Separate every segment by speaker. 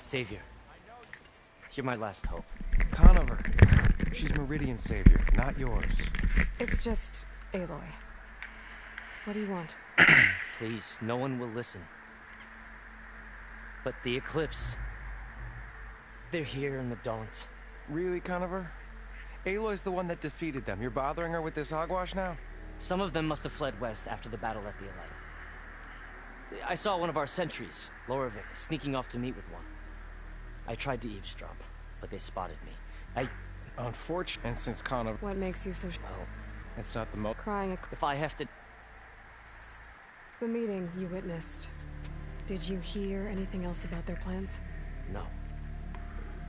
Speaker 1: Savior, you're my last hope.
Speaker 2: Conover. She's Meridian's savior, not yours.
Speaker 3: It's just Aloy. What do you want?
Speaker 1: Please, no one will listen. But the Eclipse... they're here in the Daunt.
Speaker 2: Really, Conover? Aloy's the one that defeated them. You're bothering her with this hogwash now?
Speaker 1: Some of them must have fled west after the battle at the Elite. I saw one of our sentries, Lorovic, sneaking off to meet with one. I tried to eavesdrop, but they spotted me.
Speaker 2: Unfortunate. And since Conover...
Speaker 3: What makes you so...
Speaker 1: Well,
Speaker 2: it's not the most...
Speaker 3: Crying
Speaker 1: if I have to...
Speaker 3: The meeting you witnessed. Did you hear anything else about their plans?
Speaker 1: No.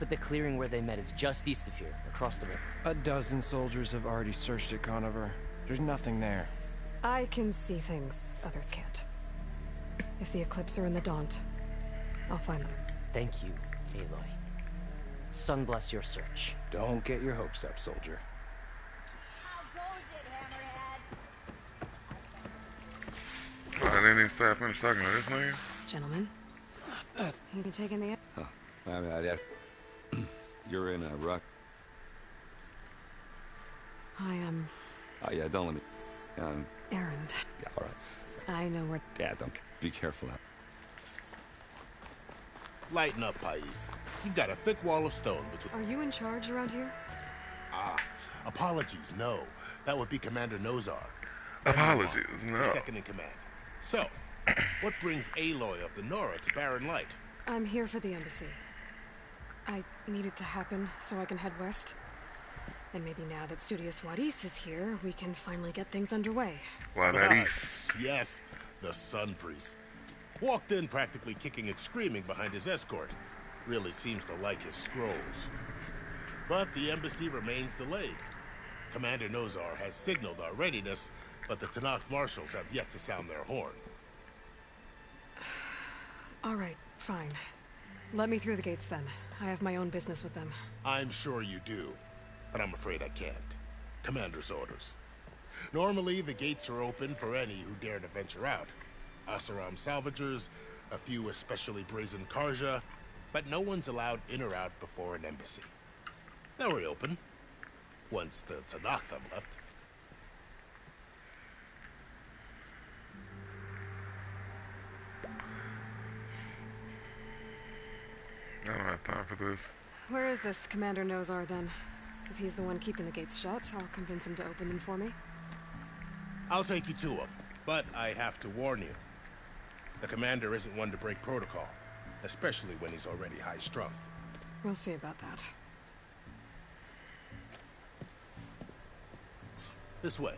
Speaker 1: But the clearing where they met is just east of here, across the river.
Speaker 2: A dozen soldiers have already searched it, Conover. There's nothing there.
Speaker 3: I can see things others can't. If the Eclipse are in the Daunt, I'll find them.
Speaker 1: Thank you, Aloy. Sun bless your search.
Speaker 2: Don't get your hopes up, soldier.
Speaker 4: How goes it, Hammerhead?
Speaker 5: I didn't even start finish talking to this nigga.
Speaker 3: Gentlemen, you can take in the...
Speaker 6: Huh. I mean, I'd ask... You're in a rock... Oh, yeah, don't let me...
Speaker 3: Errand.
Speaker 6: Yeah, all right.
Speaker 3: I know where...
Speaker 6: Yeah, don't... Be careful.
Speaker 7: Lighten up, Paif. You've got a thick wall of stone between...
Speaker 3: Are you in charge around here?
Speaker 7: Apologies, no. That would be Commander Nozar.
Speaker 5: Apologies, no.
Speaker 7: Second in command. So, what brings Aloy of the Nora to Barren Light?
Speaker 3: I'm here for the embassy. I need it to happen so I can head west. And maybe now that Studious Wadis is here, we can finally get things underway.
Speaker 5: Wadis.
Speaker 7: Yes, the Sun Priest. Walked in practically kicking and screaming behind his escort. Really seems to like his scrolls. But the embassy remains delayed. Commander Nozar has signaled our readiness, but the Tanakh marshals have yet to sound their horn.
Speaker 3: All right, fine. Let me through the gates then. I have my own business with them.
Speaker 7: I'm sure you do, but I'm afraid I can't. Commander's orders. Normally, the gates are open for any who dare to venture out. Asaram salvagers, a few especially brazen Karja, but no one's allowed in or out before an embassy. They'll reopen, once the Tanakh have left.
Speaker 5: I don't have time for this.
Speaker 3: Where is this Commander Nozar then? If he's the one keeping the gates shut, I'll convince him to open them for me.
Speaker 7: I'll take you to him, but I have to warn you. The commander isn't one to break protocol, especially when he's already high-strung.
Speaker 3: We'll see about that.
Speaker 7: This way.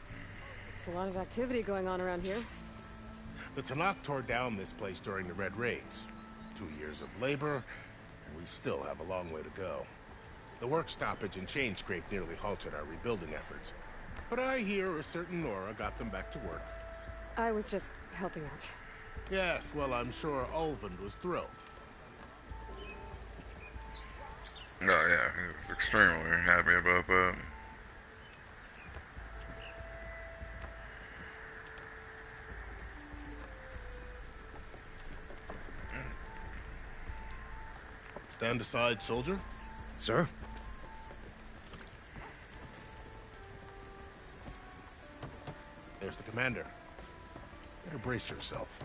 Speaker 3: There's a lot of activity going on around here.
Speaker 7: The Tanakh tore down this place during the Red Raids. 2 years of labor, and we still have a long way to go. The work stoppage and chain scrape nearly halted our rebuilding efforts. But I hear a certain Nora got them back to work.
Speaker 3: I was just helping out.
Speaker 7: Yes, well, I'm sure Ulvund was thrilled.
Speaker 5: Oh yeah, he's extremely happy about that.
Speaker 7: Stand aside, soldier.
Speaker 2: Sir?
Speaker 7: There's the commander. Better brace yourself.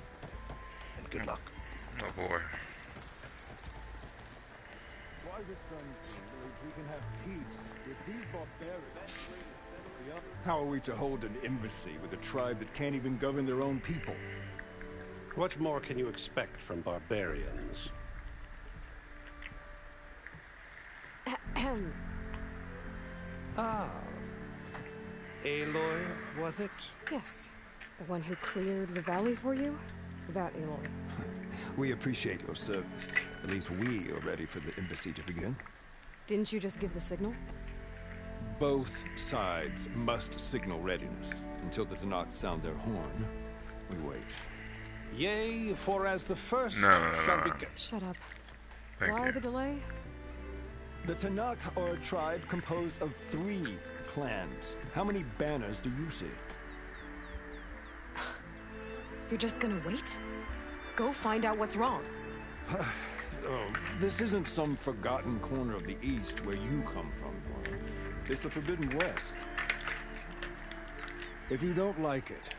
Speaker 7: And good luck.
Speaker 5: Oh boy.
Speaker 8: Why the Sun King, we can have peace with these barbarians? How are we to hold an embassy with a tribe that can't even govern their own people?
Speaker 9: What more can you expect from barbarians?
Speaker 2: Ah. Aloy, was it?
Speaker 3: Yes. The one who cleared the valley for you? That Aloy.
Speaker 8: We appreciate your service. At least we are ready for the embassy to begin.
Speaker 3: Didn't you just give the signal?
Speaker 8: Both sides must signal readiness. Until the Tanakh sound their horn, we wait.
Speaker 9: Yea, for as the first
Speaker 5: No.
Speaker 9: shall be...
Speaker 3: Shut up.
Speaker 5: Thank
Speaker 3: Why
Speaker 5: you.
Speaker 3: the delay?
Speaker 8: The Tanakh are a tribe composed of 3 clans. How many banners do you see?
Speaker 3: You're just gonna wait? Go find out what's wrong.
Speaker 8: Oh, this isn't some forgotten corner of the East where you come from, Warren. It's the Forbidden West. If you don't like it,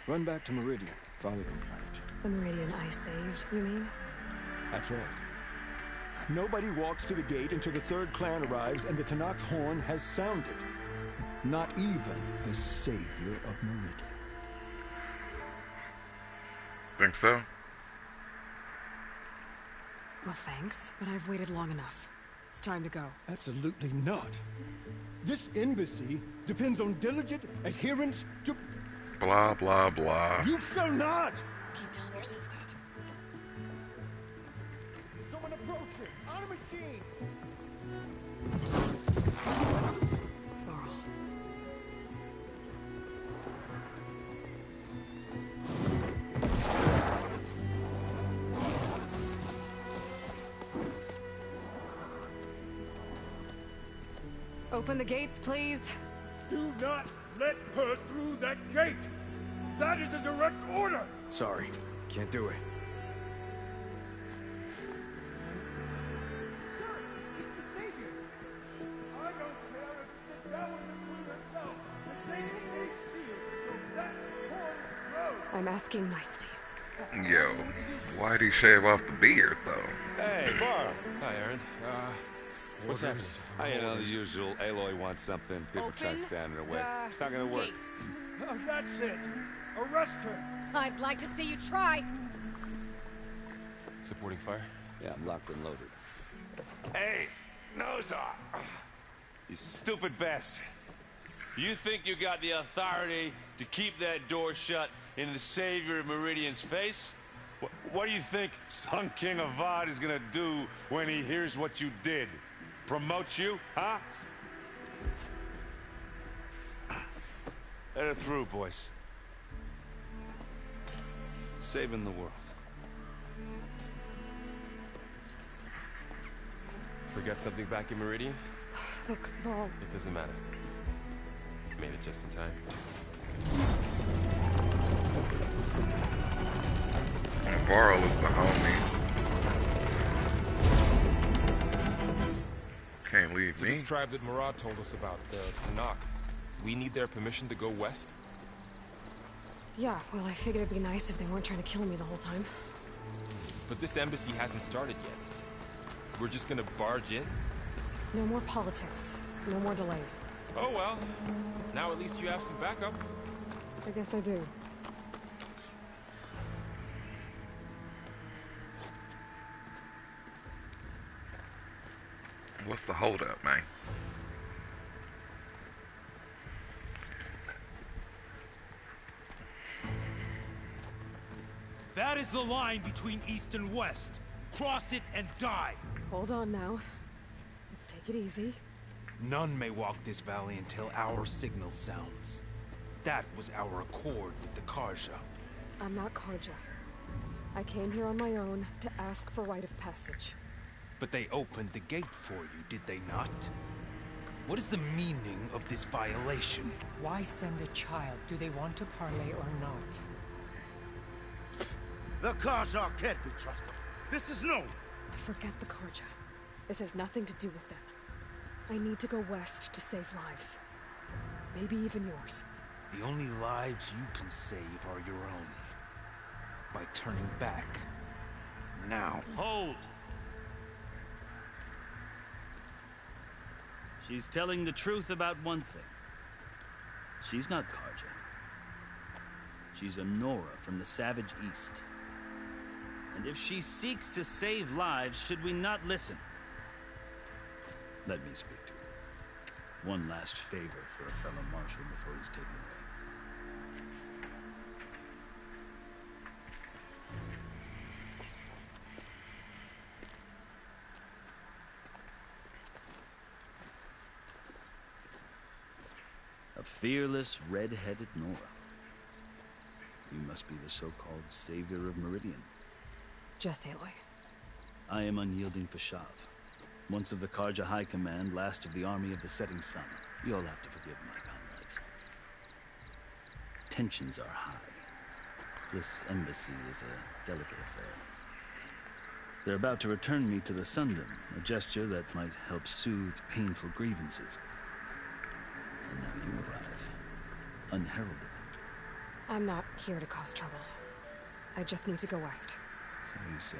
Speaker 8: run back to Meridian. File a complaint.
Speaker 3: The Meridian I saved, you mean?
Speaker 8: That's right. Nobody walks to the gate until the third clan arrives and the Tanakh horn has sounded. Not even the savior of Meridian.
Speaker 5: Think so?
Speaker 3: Well, thanks, but I've waited long enough. It's time to go.
Speaker 8: Absolutely not. This embassy depends on diligent adherence to...
Speaker 5: Blah, blah, blah.
Speaker 8: You shall not!
Speaker 3: Keep telling yourself that.
Speaker 8: Someone approaching! On a machine!
Speaker 3: Laurel. Open the gates, please.
Speaker 8: Do not let her through that gate! That is a direct order!
Speaker 2: Sorry, can't do it.
Speaker 8: Sir, it's the savior! I don't care if she sits down with the queen herself. The savior ain't sealed, so that horn grows!
Speaker 3: I'm asking nicely.
Speaker 5: Yo, why'd he shave off the beard, though?
Speaker 6: Hey, Bar.
Speaker 2: Hi, Aaron. What's happening?
Speaker 6: I know the usual. Aloy wants something. People try to stand in her way. It's not gonna work.
Speaker 8: Oh, that's it! Arrest her!
Speaker 4: I'd like to see you try.
Speaker 2: Supporting fire?
Speaker 6: Yeah, I'm locked and loaded. Hey, Nozar! You stupid bastard. You think you got the authority to keep that door shut in the savior of Meridian's face? What do you think Sun King Avad is gonna do when he hears what you did? Promote you, huh? Let her through, boys. Saving the world.
Speaker 2: Forgot something back in Meridian?
Speaker 3: Look, Laurel,
Speaker 2: It doesn't matter. Made it just in time.
Speaker 5: Varl is the homie. Can't leave
Speaker 10: So
Speaker 5: me.
Speaker 10: this tribe that Murad told us about, the Tanakh, we need their permission to go west?
Speaker 3: yeah, well, I figured it'd be nice if they weren't trying to kill me the whole time.
Speaker 10: But this embassy hasn't started yet. We're just gonna barge in?
Speaker 3: There's no more politics. No more delays.
Speaker 10: Oh well. Now at least you have some backup.
Speaker 3: I guess I do.
Speaker 5: What's the holdup, man?
Speaker 11: That is the line between East and West. Cross it and die.
Speaker 3: Hold on now. Let's take it easy.
Speaker 11: None may walk this valley until our signal sounds. That was our accord with the Karja.
Speaker 3: I'm not Karja. I came here on my own to ask for rite of passage.
Speaker 11: But they opened the gate for you, did they not? What is the meaning of this violation?
Speaker 12: Why send a child? Do they want to parley or not?
Speaker 11: The Karja can't be trusted. This is known.
Speaker 3: Forget the Karja. This has nothing to do with them. I need to go west to save lives. Maybe even yours.
Speaker 11: The only lives you can save are your own. By turning back. Now.
Speaker 13: Hold! She's telling the truth about one thing. She's not Karja. She's a Nora from the Savage East. And if she seeks to save lives, should we not listen? Let me speak to her. One last favor for a fellow marshal before he's taken away. A fearless, red-headed Nora. You must be the so-called savior of Meridian.
Speaker 3: Just Aloy.
Speaker 13: I am unyielding Fashav. Once of the Karja High Command, last of the army of the setting sun. You'll have to forgive my comrades. Tensions are high. This embassy is a delicate affair. They're about to return me to the Sundom, a gesture that might help soothe painful grievances. And now you arrive, unheralded.
Speaker 3: I'm not here to cause trouble. I just need to go west.
Speaker 13: So you say.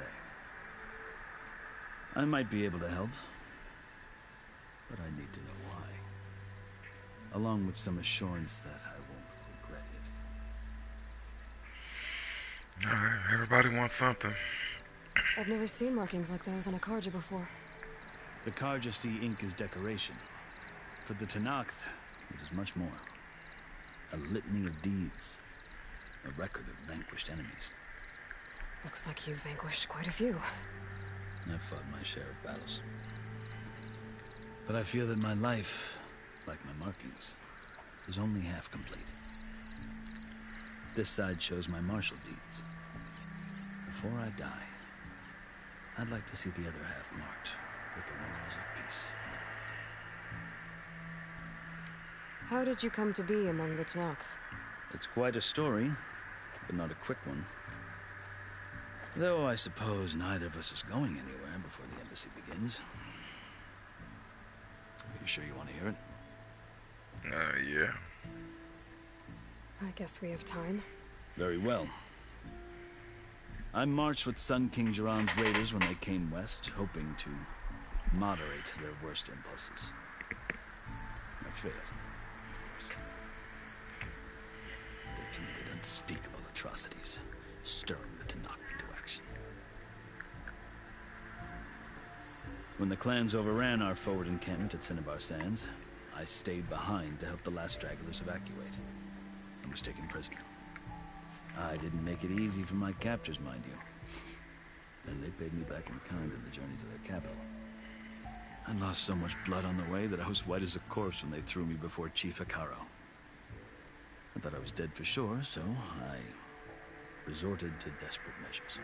Speaker 13: I might be able to help, but I need to know why. Along with some assurance that I won't regret it.
Speaker 5: Alright, everybody wants something.
Speaker 3: I've never seen markings like those on a Karja before.
Speaker 13: The Karja see ink as decoration. For the Tenakth, it is much more. A litany of deeds. A record of vanquished enemies.
Speaker 3: Looks like you've vanquished quite a few.
Speaker 13: I've fought my share of battles. But I feel that my life, like my markings, is only half complete. This side shows my martial deeds. Before I die, I'd like to see the other half marked with the laurels of peace.
Speaker 3: How did you come to be among the Tenakth?
Speaker 13: It's quite a story, but not a quick one. Though I suppose neither of us is going anywhere before the embassy begins. Are you sure you want to hear it?
Speaker 5: Yeah.
Speaker 3: I guess we have time.
Speaker 13: Very well. I marched with Sun King Jiran's raiders when they came west, hoping to moderate their worst impulses. I failed, of course. They committed unspeakable atrocities, stirring the Tenakth into action. When the clans overran our forward encampment at Cinnabar Sands, I stayed behind to help the last stragglers evacuate, and was taken prisoner. I didn't make it easy for my captors, mind you. And they paid me back in kind on the journey to their capital. I lost so much blood on the way that I was white as a corpse when they threw me before Chief Hekaro. I thought I was dead for sure, so I resorted to desperate measures.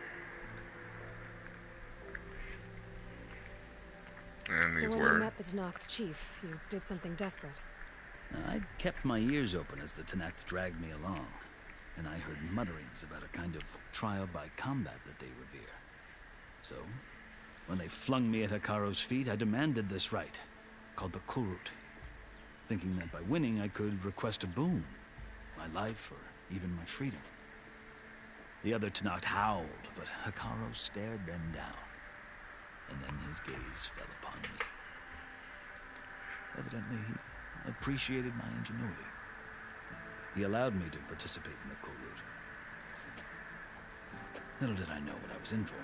Speaker 5: And
Speaker 3: So
Speaker 5: these
Speaker 3: when
Speaker 5: were...
Speaker 3: you met the Tenakth chief, you did something desperate.
Speaker 13: I'd kept my ears open as the Tenakth dragged me along, and I heard mutterings about a kind of trial by combat that they revere. So, when they flung me at Hekaro's feet, I demanded this right, called the Kurut, thinking that by winning I could request a boon, my life or even my freedom. The other Tenakth howled, but Hekaro stared them down, and then his gaze fell upon me. Evidently, he appreciated my ingenuity. He allowed me to participate in the Kurut. Little did I know what I was in for.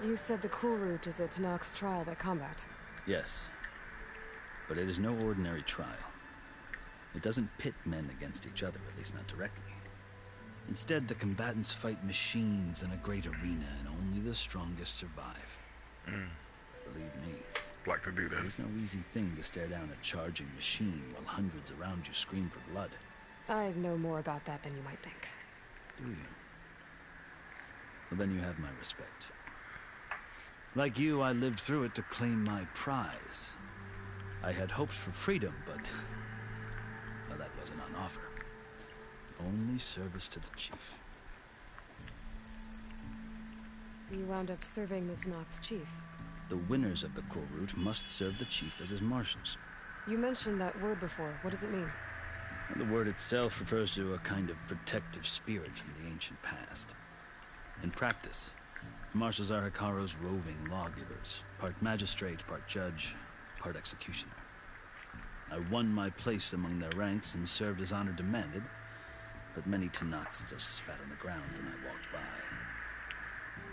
Speaker 3: You said the Kurut is a Tenakth trial by combat.
Speaker 13: Yes, but it is no ordinary trial. It doesn't pit men against each other, at least not directly. Instead, the combatants fight machines in a great arena, and only the strongest survive. Believe me,
Speaker 5: like to do that.
Speaker 13: It's no easy thing to stare down a charging machine while hundreds around you scream for blood.
Speaker 3: I know more about that than you might think.
Speaker 13: Do you? Well, then you have my respect. Like you, I lived through it to claim my prize. I had hopes for freedom, but... well, that wasn't on offer. Only service to the chief.
Speaker 3: You wound up serving the Tenakth chief.
Speaker 13: The winners of the Kurut must serve the chief as his marshals.
Speaker 3: You mentioned that word before. What does it mean?
Speaker 13: And the word itself refers to a kind of protective spirit from the ancient past. In practice, marshals are Hekaro's roving lawgivers, part magistrate, part judge, part executioner. I won my place among their ranks and served as honor demanded, but many Tenakths just spat on the ground when I walked by.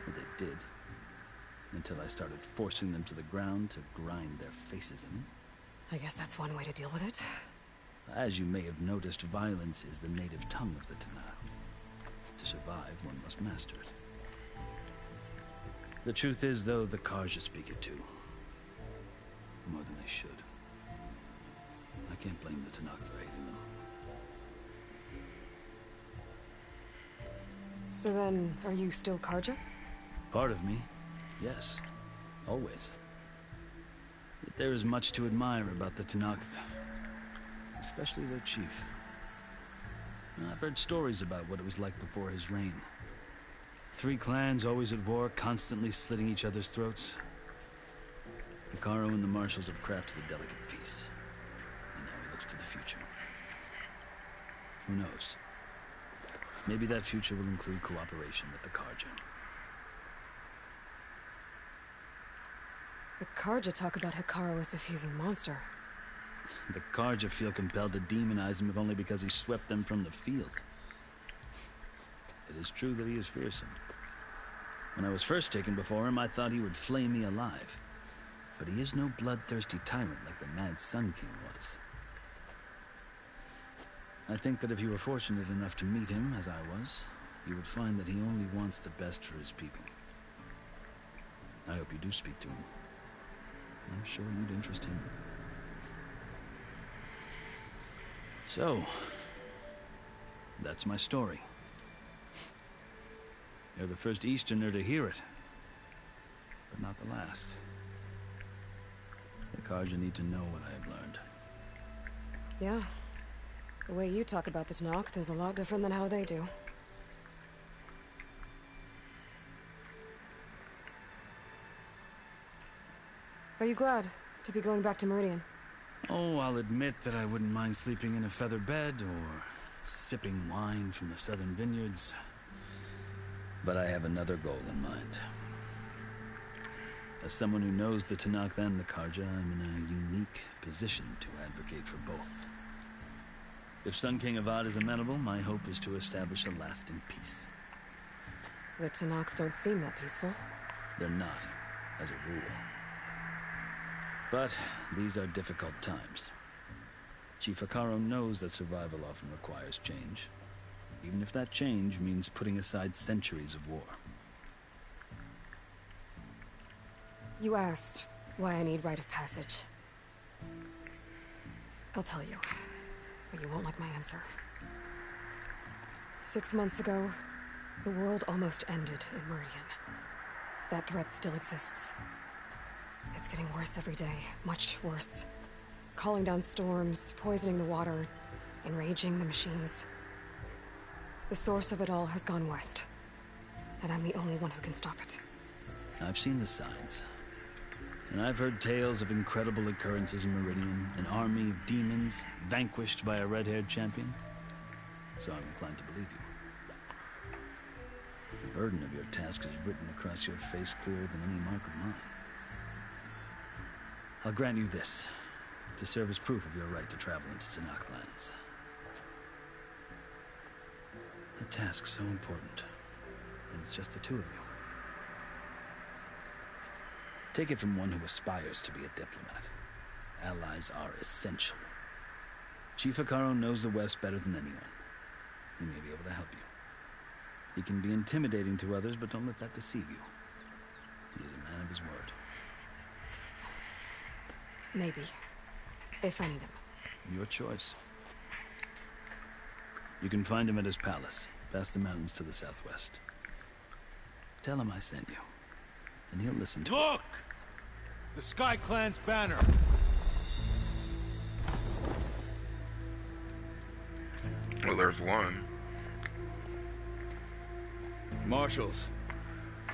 Speaker 13: Well, they did, until I started forcing them to the ground to grind their faces in.
Speaker 3: I guess that's one way to deal with it.
Speaker 13: As you may have noticed, violence is the native tongue of the Tenakth. To survive, one must master it. The truth is, though, the Karja speak it too. More than they should. I can't blame the Tenakth for hating them.
Speaker 3: So then, are you still Karja?
Speaker 13: Part of me, yes. Always. Yet there is much to admire about the Tenakth. Especially their chief. I've heard stories about what it was like before his reign. 3 clans always at war, constantly slitting each other's throats. Hekarro and the Marshals have crafted a delicate peace. And now he looks to the future. Who knows? Maybe that future will include cooperation with the Karja.
Speaker 3: The Karja talk about Hekarro as if he's a monster.
Speaker 13: The Karja feel compelled to demonize him if only because he swept them from the field. It is true that he is fearsome. When I was first taken before him, I thought he would flay me alive. But he is no bloodthirsty tyrant like the Mad Sun King was. I think that if you were fortunate enough to meet him, as I was, you would find that he only wants the best for his people. I hope you do speak to him. I'm sure you'd interest him. So, that's my story. You're the first Easterner to hear it, but not the last. The Karja need to know what I have learned.
Speaker 3: Yeah. The way you talk about the Tanakh is a lot different than how they do. Are you glad to be going back to Meridian?
Speaker 13: Oh, I'll admit that I wouldn't mind sleeping in a feather bed or sipping wine from the southern vineyards. But I have another goal in mind. As someone who knows the Tanakh and the Karja, I'm in a unique position to advocate for both. If Sun King Avad is amenable, my hope is to establish a lasting peace.
Speaker 3: The Tanakhs don't seem that peaceful.
Speaker 13: They're not, as a rule. But these are difficult times. Chief Hekarro knows that survival often requires change, even if that change means putting aside centuries of war.
Speaker 3: You asked why I need rite of passage. I'll tell you, but you won't like my answer. 6 months ago, the world almost ended in Meridian. That threat still exists. It's getting worse every day, much worse. Calling down storms, poisoning the water, enraging the machines. The source of it all has gone west, and I'm the only one who can stop it.
Speaker 13: I've seen the signs. And I've heard tales of incredible occurrences in Meridian, an army of demons vanquished by a red-haired champion. So I'm inclined to believe you. The burden of your task is written across your face clearer than any mark of mine. I'll grant you this, to serve as proof of your right to travel into Tanakh lands. A task so important, and it's just the two of you. Take it from one who aspires to be a diplomat. Allies are essential. Chief Hekarro knows the West better than anyone. He may be able to help you. He can be intimidating to others, but don't let that deceive you. He is a man of his word.
Speaker 3: Maybe. If I need him.
Speaker 13: Your choice. You can find him at his palace, past the mountains to the southwest. Tell him I sent you, and he'll listen to
Speaker 11: Look! The Sky Clan's banner!
Speaker 5: Well, there's one.
Speaker 14: Marshals.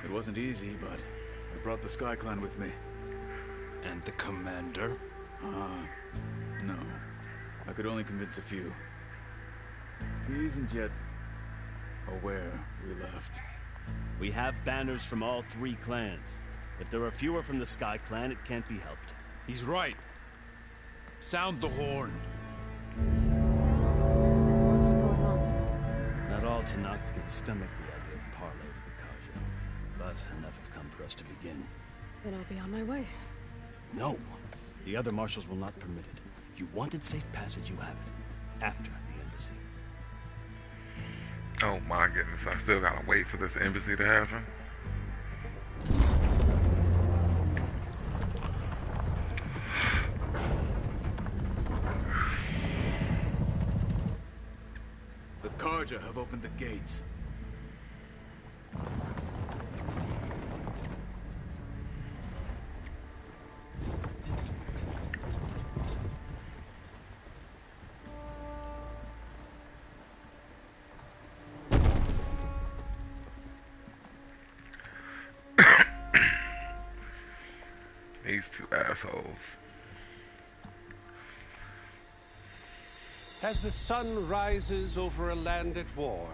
Speaker 14: It wasn't easy, but I brought the Sky Clan with me.
Speaker 11: And the commander?
Speaker 14: No. I could only convince a few. He isn't yet aware we left.
Speaker 15: We have banners from all 3 clans. If there are fewer from the Sky Clan, it can't be helped.
Speaker 11: He's right. Sound the horn.
Speaker 3: What's going on?
Speaker 13: Not all Tanakhs can stomach the idea of parley with the Karja, but enough have come for us to begin.
Speaker 3: Then I'll be on my way.
Speaker 15: No. The other marshals will not permit it. You wanted safe passage, you have it. After the embassy.
Speaker 5: Oh my goodness, I still gotta wait for this embassy to happen.
Speaker 14: The Karja have opened the gates.
Speaker 5: these two assholes.
Speaker 9: As the sun rises over a land at war,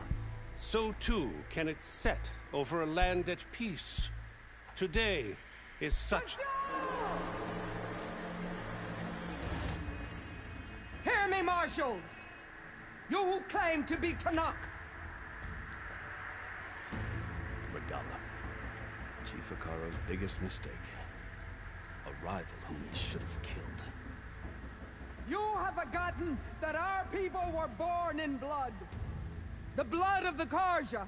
Speaker 9: so too can it set over a land at peace. Today is such...
Speaker 16: Hear me, marshals! You who claim to be Tanakh!
Speaker 15: Regala. Chief Akaro's biggest mistake. A rival whom he should have killed.
Speaker 16: You have forgotten that our people were born in blood. The blood of the Karja.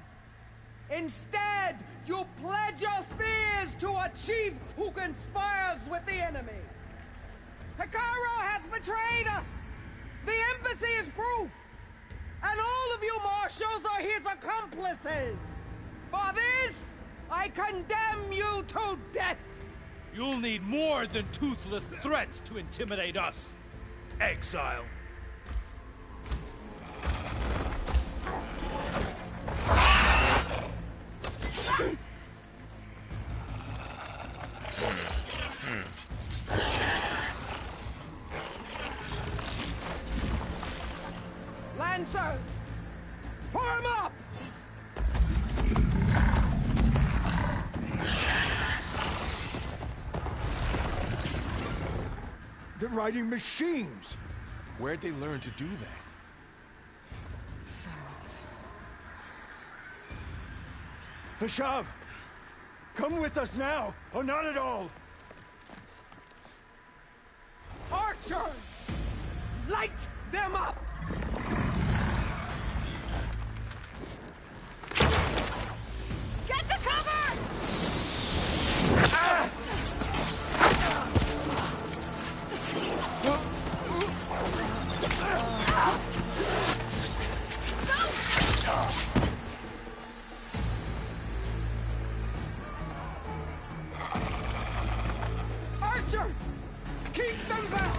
Speaker 16: Instead, you pledge your spears to a chief who conspires with the enemy. Akaro has betrayed us! The embassy is proof! And all of you marshals are his accomplices! For this, I condemn you to death!
Speaker 13: You'll need more than toothless threats to intimidate us. Exile.
Speaker 16: Lancers! Form up!
Speaker 8: They're riding machines!
Speaker 11: Where'd they learn to do that?
Speaker 3: Silence.
Speaker 8: Vashav! Come with us now, or not at all!
Speaker 16: Archers! Light them up!
Speaker 4: Get to cover!
Speaker 16: Ah! Archers! Keep them back!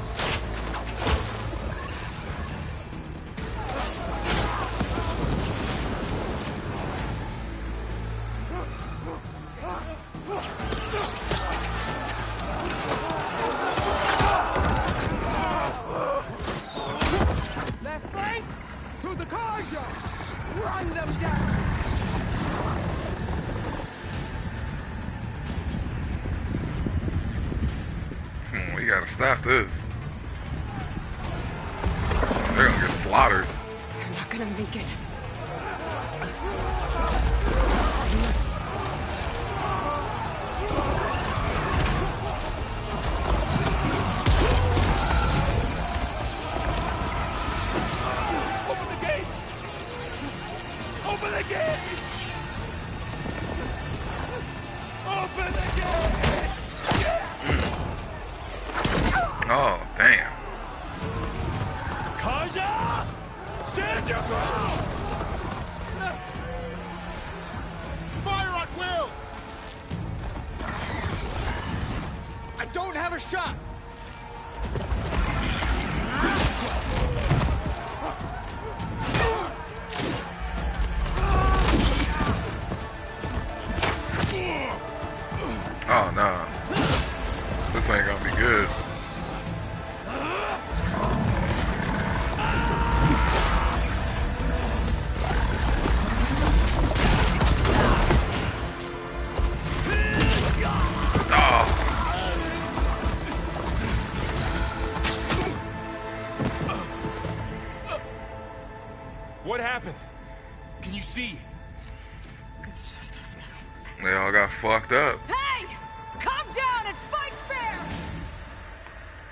Speaker 16: Left flank! To the Karja! Run them down!
Speaker 5: We gotta stop this. They're gonna get slaughtered.
Speaker 3: They're not gonna make it.
Speaker 13: Open the gates! Open the gates! Open the gates!
Speaker 5: Oh, damn.
Speaker 13: Karja! Stand your ground!
Speaker 11: Fire at will!
Speaker 13: I don't have a shot!
Speaker 5: Oh, no. This ain't gonna be good.
Speaker 11: What happened? Can you see?
Speaker 3: It's just us now.
Speaker 5: They all got fucked up.
Speaker 4: Hey! Calm down and fight fair!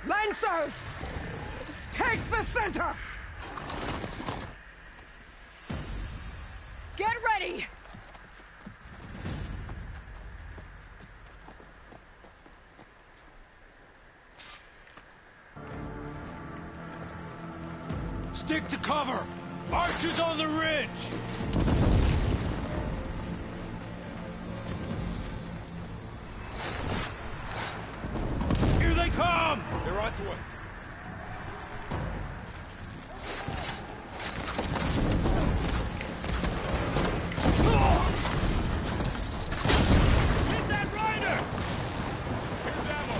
Speaker 16: Lancers! Take the center!
Speaker 4: Get ready!
Speaker 13: Stick to cover! Archers on the ridge! Here they come!
Speaker 11: They're onto us.
Speaker 13: Hit that rider! Here's ammo!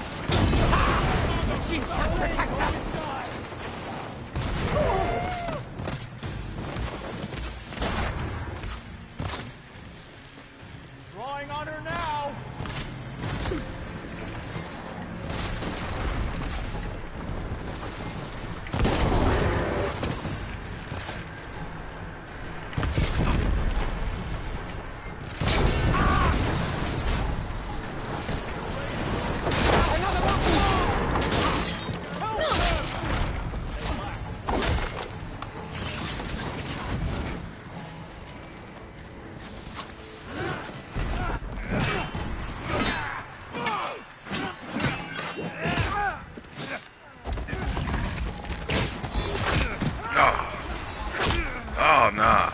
Speaker 11: spying on her now!
Speaker 5: Oh, nah.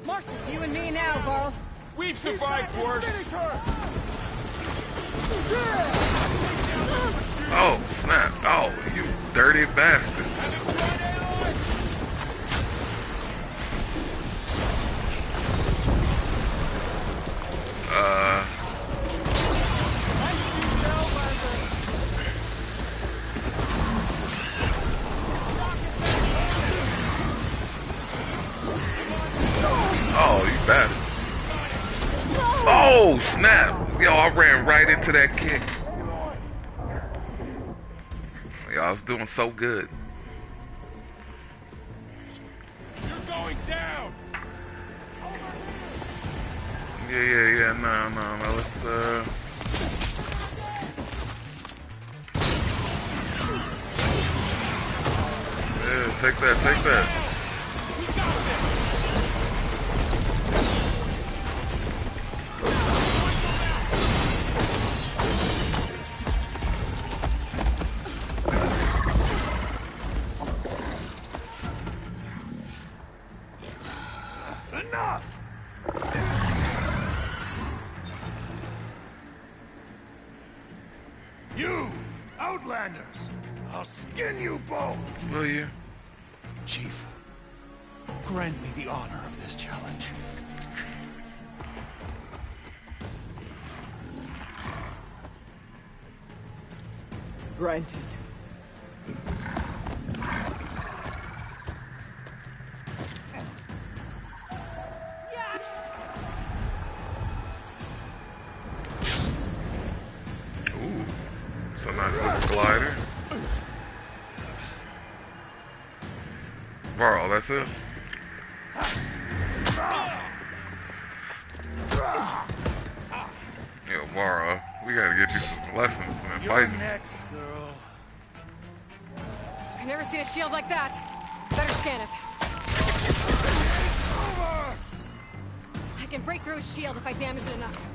Speaker 4: Marcus, you and me now, Varl.
Speaker 10: We've survived worse.
Speaker 5: Oh, snap. Oh, you dirty bastard. Oh, you bastard. Oh, snap. Yo, I ran right into that kick. Yo, I was doing so good.
Speaker 10: You're going down.
Speaker 5: Yeah. No. Let's, Yeah, take that.
Speaker 11: Enough! You, Outlanders! I'll skin you both!
Speaker 5: Will you?
Speaker 11: Chief, grant me the honor of this challenge.
Speaker 16: Granted.
Speaker 5: Ooh, so nice little glider. Varl, that's it? Yo, Varl, we gotta get you some lessons, man.
Speaker 11: You're
Speaker 5: Fighting.
Speaker 11: next, girl.
Speaker 3: I've never seen a shield like that. Better scan it. I can break through his shield if I damage it enough.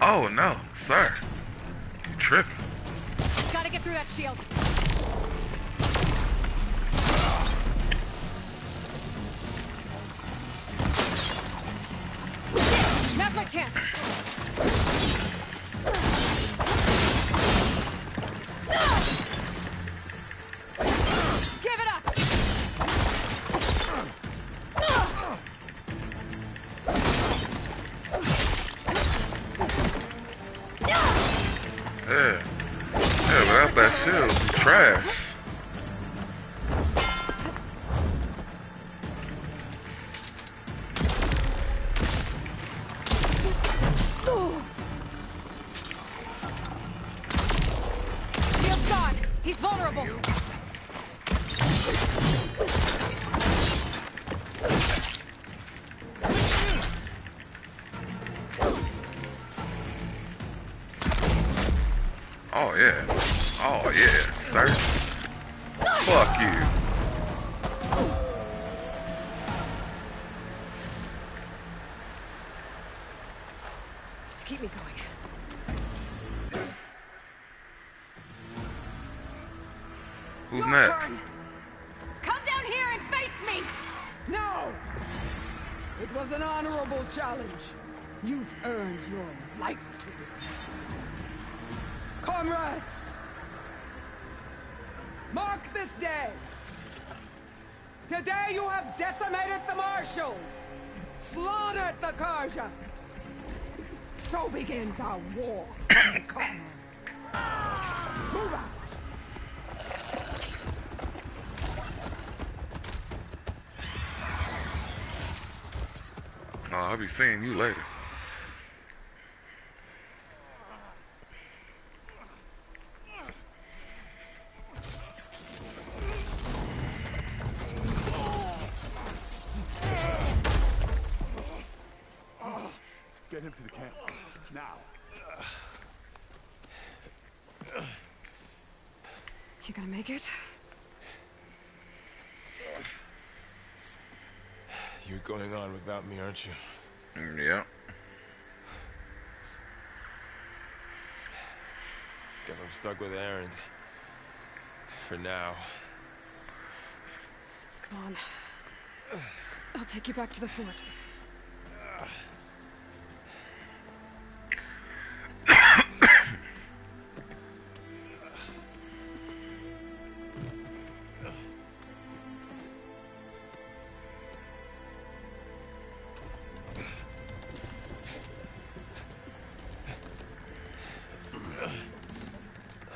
Speaker 5: Oh, no, sir. You tripping.
Speaker 3: Gotta get through that shield. Now's my chance. Give it up.
Speaker 5: Yeah, without that shield, trash.
Speaker 3: Shield's gone. He's vulnerable.
Speaker 5: Oh yeah, sir. Fuck you.
Speaker 3: To keep me going.
Speaker 5: Who's
Speaker 4: Your
Speaker 5: next?
Speaker 4: turn. Come down here and face me.
Speaker 16: No! It was an honorable challenge. You've earned your life today. Comrades, Mark this day. Today you have decimated the marshals, slaughtered the Karja. So begins our war. Come. Move out.
Speaker 5: Oh, I'll be seeing you later.
Speaker 8: Get him to the camp. Now.
Speaker 3: You gonna make it?
Speaker 2: You're going on without me, aren't you?
Speaker 5: Yeah.
Speaker 2: Guess I'm stuck with Aaron. For now.
Speaker 3: Come on. I'll take you back to the fort.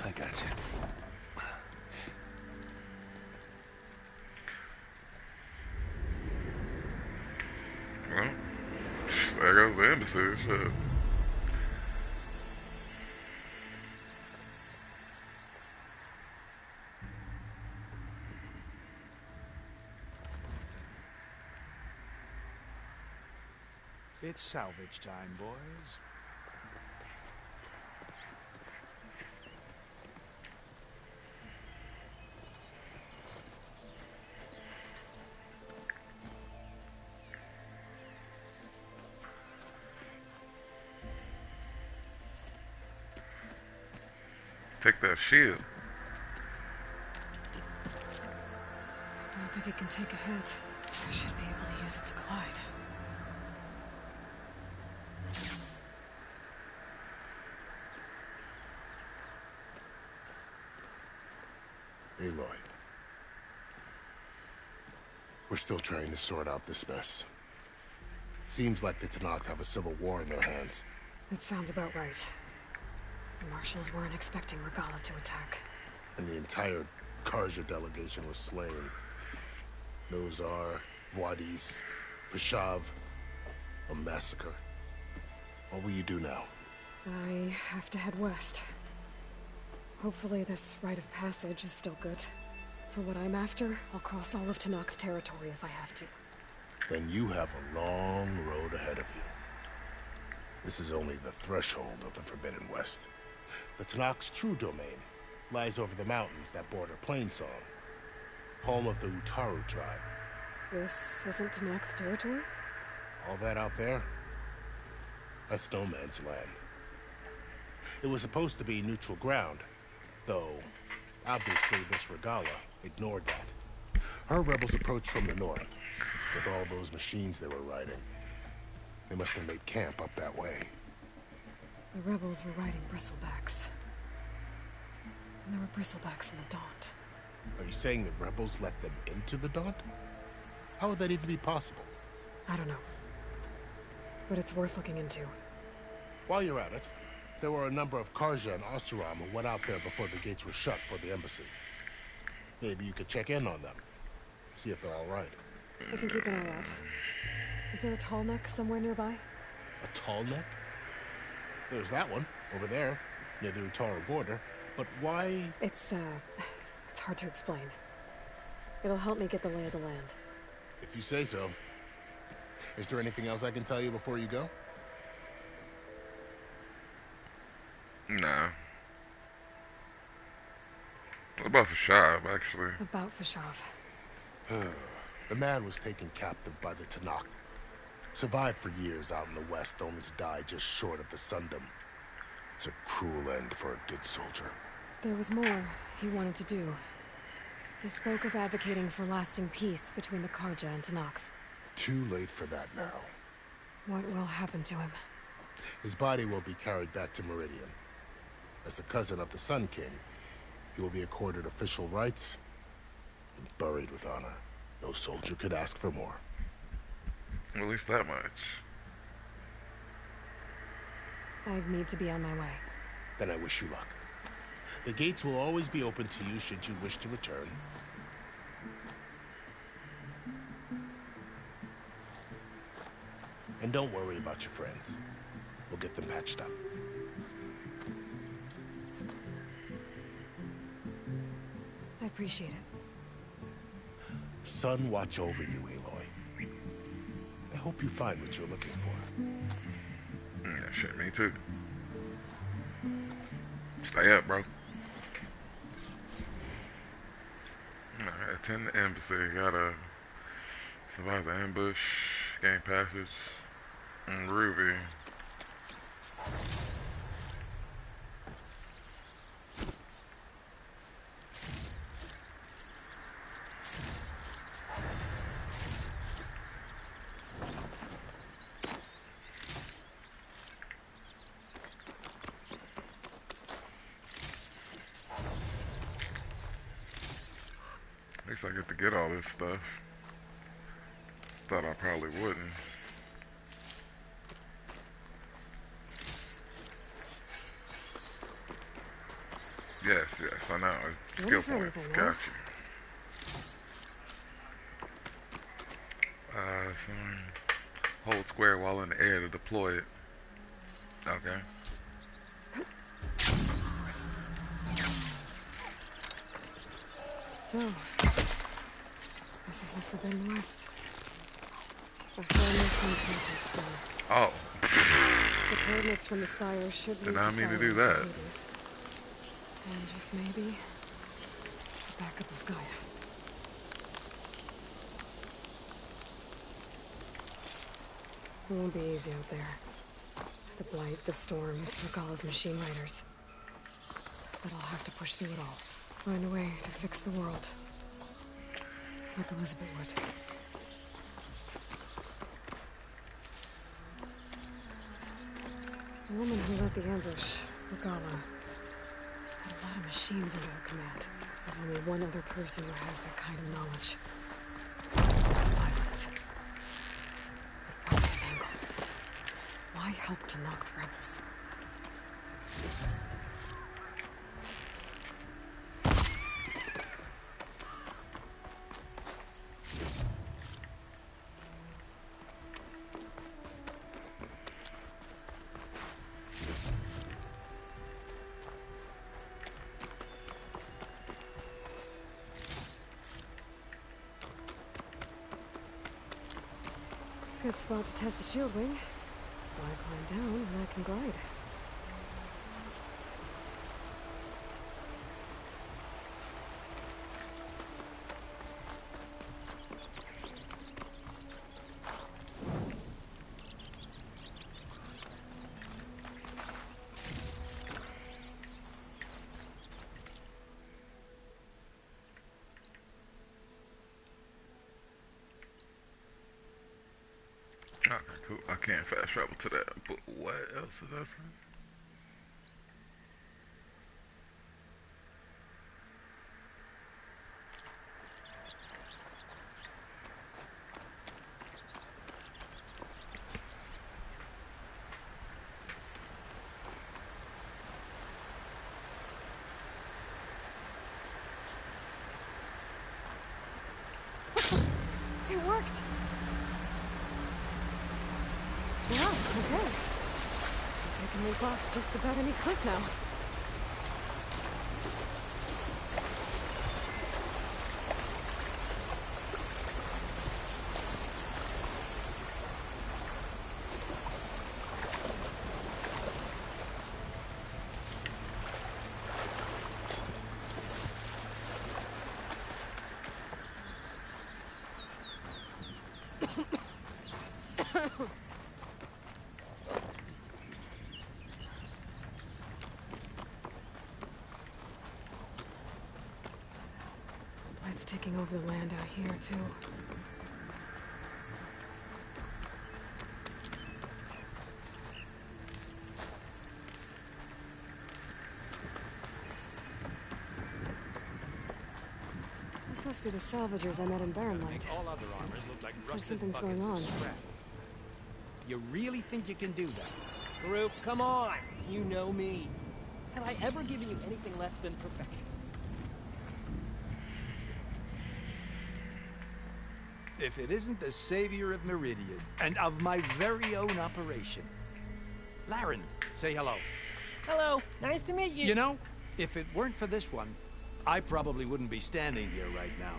Speaker 2: I got you.
Speaker 5: Well, there goes the embassy. Shit.
Speaker 11: It's salvage time, boys.
Speaker 5: Take that shield.
Speaker 3: Don't think it can take a hit. I should be able to use it to glide.
Speaker 7: Aloy. We're still trying to sort out this mess. Seems like the Tenakth have a civil war in their hands.
Speaker 3: That sounds about right. The marshals weren't expecting Regala to attack.
Speaker 7: And the entire Karja delegation was slain. Nozar, Voidis, Vashav. A massacre. What will you do now?
Speaker 3: I have to head west. Hopefully this rite of passage is still good. For what I'm after, I'll cross all of Tenakth territory if I have to.
Speaker 7: Then you have a long road ahead of you. This is only the threshold of the Forbidden West. The Tenakth's true domain lies over the mountains that border Plainsong, home of the Utaru tribe.
Speaker 3: This isn't Tenakth territory?
Speaker 7: All that out there? That's no man's land. It was supposed to be neutral ground, though obviously this Regala ignored that. Her rebels approached from the north, with all those machines they were riding. They must have made camp up that way.
Speaker 3: The rebels were riding bristlebacks. And there were bristlebacks in the Daunt.
Speaker 7: Are you saying the rebels let them into the Daunt? How would that even be possible?
Speaker 3: I don't know. But it's worth looking into.
Speaker 7: While you're at it, there were a number of Karja and Oseram who went out there before the gates were shut for the embassy. Maybe you could check in on them. See if they're all right.
Speaker 3: I can keep an eye out. Is there a tall neck somewhere nearby?
Speaker 7: A tall neck? There's that one, over there, near the Utaru border. But why?
Speaker 3: It's hard to explain. It'll help me get the lay of the land.
Speaker 7: If you say so. Is there anything else I can tell you before you go?
Speaker 5: No. What about Vashav, actually?
Speaker 3: About Vashav.
Speaker 7: The man was taken captive by the Tenakth. Survived for years out in the west, only to die just short of the Sundom. It's a cruel end for a good soldier.
Speaker 3: There was more he wanted to do. He spoke of advocating for lasting peace between the Karja and Tenakth.
Speaker 7: Too late for that now.
Speaker 3: What will happen to him?
Speaker 7: His body will be carried back to Meridian. As a cousin of the Sun King, You will be accorded official rights and buried with honor. No soldier could ask for more.
Speaker 5: At least that much.
Speaker 3: I need to be on my way.
Speaker 7: Then I wish you luck. The gates will always be open to you should you wish to return. And don't worry about your friends. We'll get them patched up.
Speaker 3: I appreciate it.
Speaker 7: Sun watch over you, Aloy. I hope you find what you're looking for.
Speaker 5: Yeah, shit, me too. Stay up, bro. Alright, attend the embassy. Gotta survive the ambush, gain passage, and Ruby. At least I get to get all this stuff. Thought I probably wouldn't. Yes, I know. Skill points. Got you. Hold square while in the air to deploy it. Okay.
Speaker 3: So, this is the Forbidden West. The coordinates on the Spire.
Speaker 5: Oh.
Speaker 3: The coordinates from the Spire should lead
Speaker 5: Did not
Speaker 3: to
Speaker 5: mean to do
Speaker 3: Silence
Speaker 5: that.
Speaker 3: and Hades. And just maybe, the backup of Gaia. It won't be easy out there. The Blight, the Storms, Regalla's machine riders. But I'll have to push through it all. Find a way to fix the world. Like Elizabeth would. The woman who led the ambush, Regalla, had a lot of machines under her command. There's only one other person who has that kind of knowledge. Silence. But what's his angle? Why help to knock the rebels? Good spot to test the shield wing. Why climb down when I can glide?
Speaker 5: Okay, cool. I can't fast travel to that, but what else is that?
Speaker 3: It worked! Yeah, okay. Guess I can leap off just about any cliff now. Blight's taking over the land out here, too. This must be the salvagers I met in Barrenlight.
Speaker 11: All other armors look like
Speaker 3: Looks like
Speaker 11: rusted
Speaker 3: something's
Speaker 11: buckets
Speaker 3: going on.
Speaker 11: of scrap. You really think you can do that?
Speaker 1: Group, come on! You know me. Have I ever given you anything less than perfection?
Speaker 11: If it isn't the savior of Meridian, and of my very own operation. Laren, say hello.
Speaker 1: Hello, nice to meet you.
Speaker 11: You know, if it weren't for this one, I probably wouldn't be standing here right now.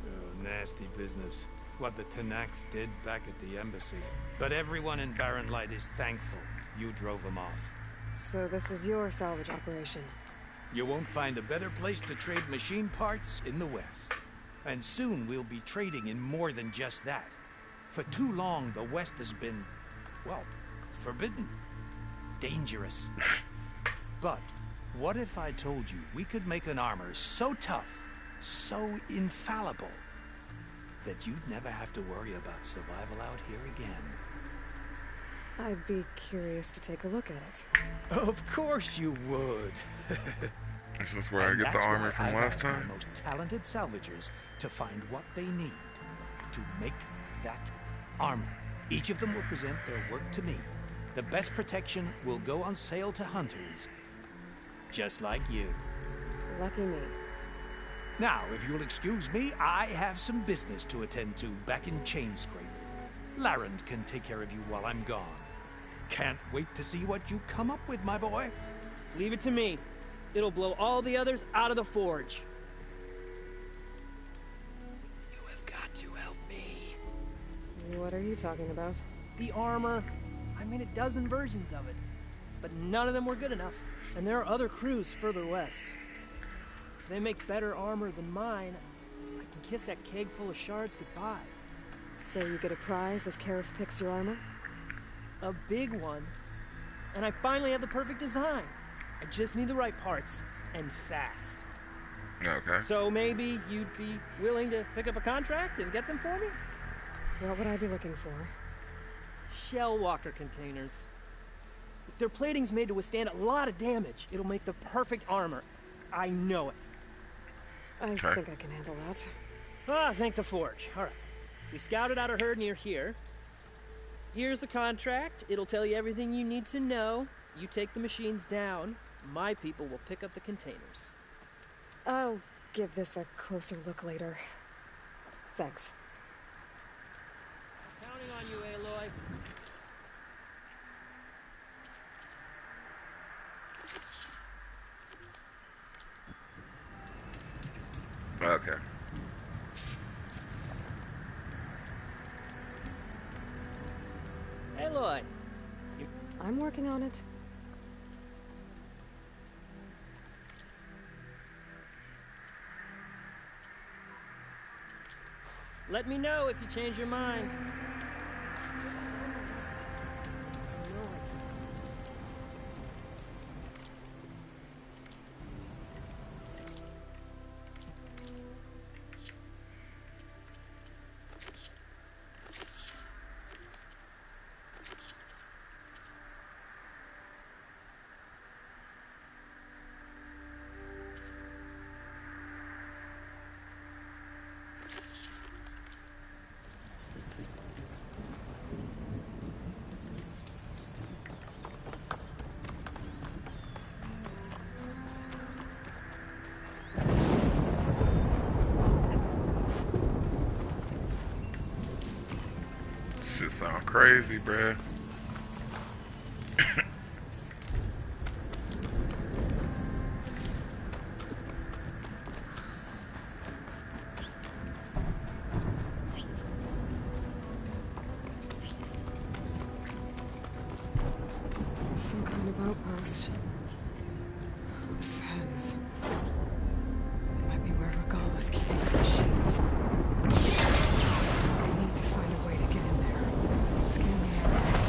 Speaker 11: Oh, nasty business. What the Tenakth did back at the embassy. But everyone in Barrenlight is thankful you drove them off.
Speaker 3: So this is your salvage operation.
Speaker 11: You won't find a better place to trade machine parts in the West. And soon we'll be trading in more than just that. For too long, the West has been, well, forbidden. Dangerous. But what if I told you we could make an armor so tough, so infallible, that you'd never have to worry about survival out here again?
Speaker 3: I'd be curious to take a look at it.
Speaker 11: Of course you would.
Speaker 5: This is where I get the armor from last time.
Speaker 11: My most talented salvagers to find what they need to make that armor. Each of them will present their work to me. The best protection will go on sale to hunters, just like you.
Speaker 3: Lucky me.
Speaker 11: Now, if you'll excuse me, I have some business to attend to back in Chainscrape. Laren can take care of you while I'm gone. Can't wait to see what you come up with, my boy.
Speaker 1: Leave it to me. It'll blow all the others out of the forge.
Speaker 15: You have got to help me.
Speaker 3: What are you talking about?
Speaker 1: The armor. I made a dozen versions of it, but none of them were good enough. And there are other crews further west. If they make better armor than mine, I can kiss that keg full of shards goodbye.
Speaker 3: So you get a prize if Karif picks your armor?
Speaker 1: A big one. And I finally have the perfect design. I just need the right parts, and fast.
Speaker 5: Okay.
Speaker 1: So maybe you'd be willing to pick up a contract and get them for me?
Speaker 3: What would I be looking for?
Speaker 1: Shell walker containers. Their plating's made to withstand a lot of damage. It'll make the perfect armor. I know it.
Speaker 3: I think I can handle that.
Speaker 1: Ah, thank the forge. All right. We scouted out a herd near here. Here's the contract. It'll tell you everything you need to know. You take the machines down. My people will pick up the containers.
Speaker 3: I'll give this a closer look later. Thanks.
Speaker 1: Counting on you, Aloy.
Speaker 5: Okay.
Speaker 1: Aloy.
Speaker 3: I'm working on it.
Speaker 1: Let me know if you change your mind.
Speaker 5: Shit sound crazy, bruh.
Speaker 3: Some kind of outpost. With fans. Might be where Regala's keeping the machines. I need to find a way to get in there. Scan the area to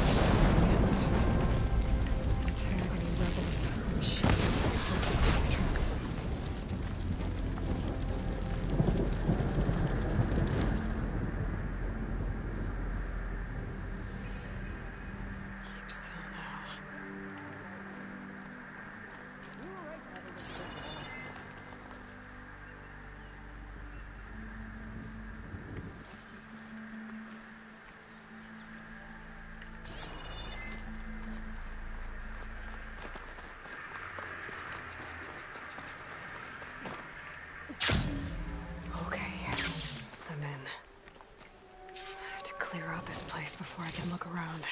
Speaker 3: this place before I can look around.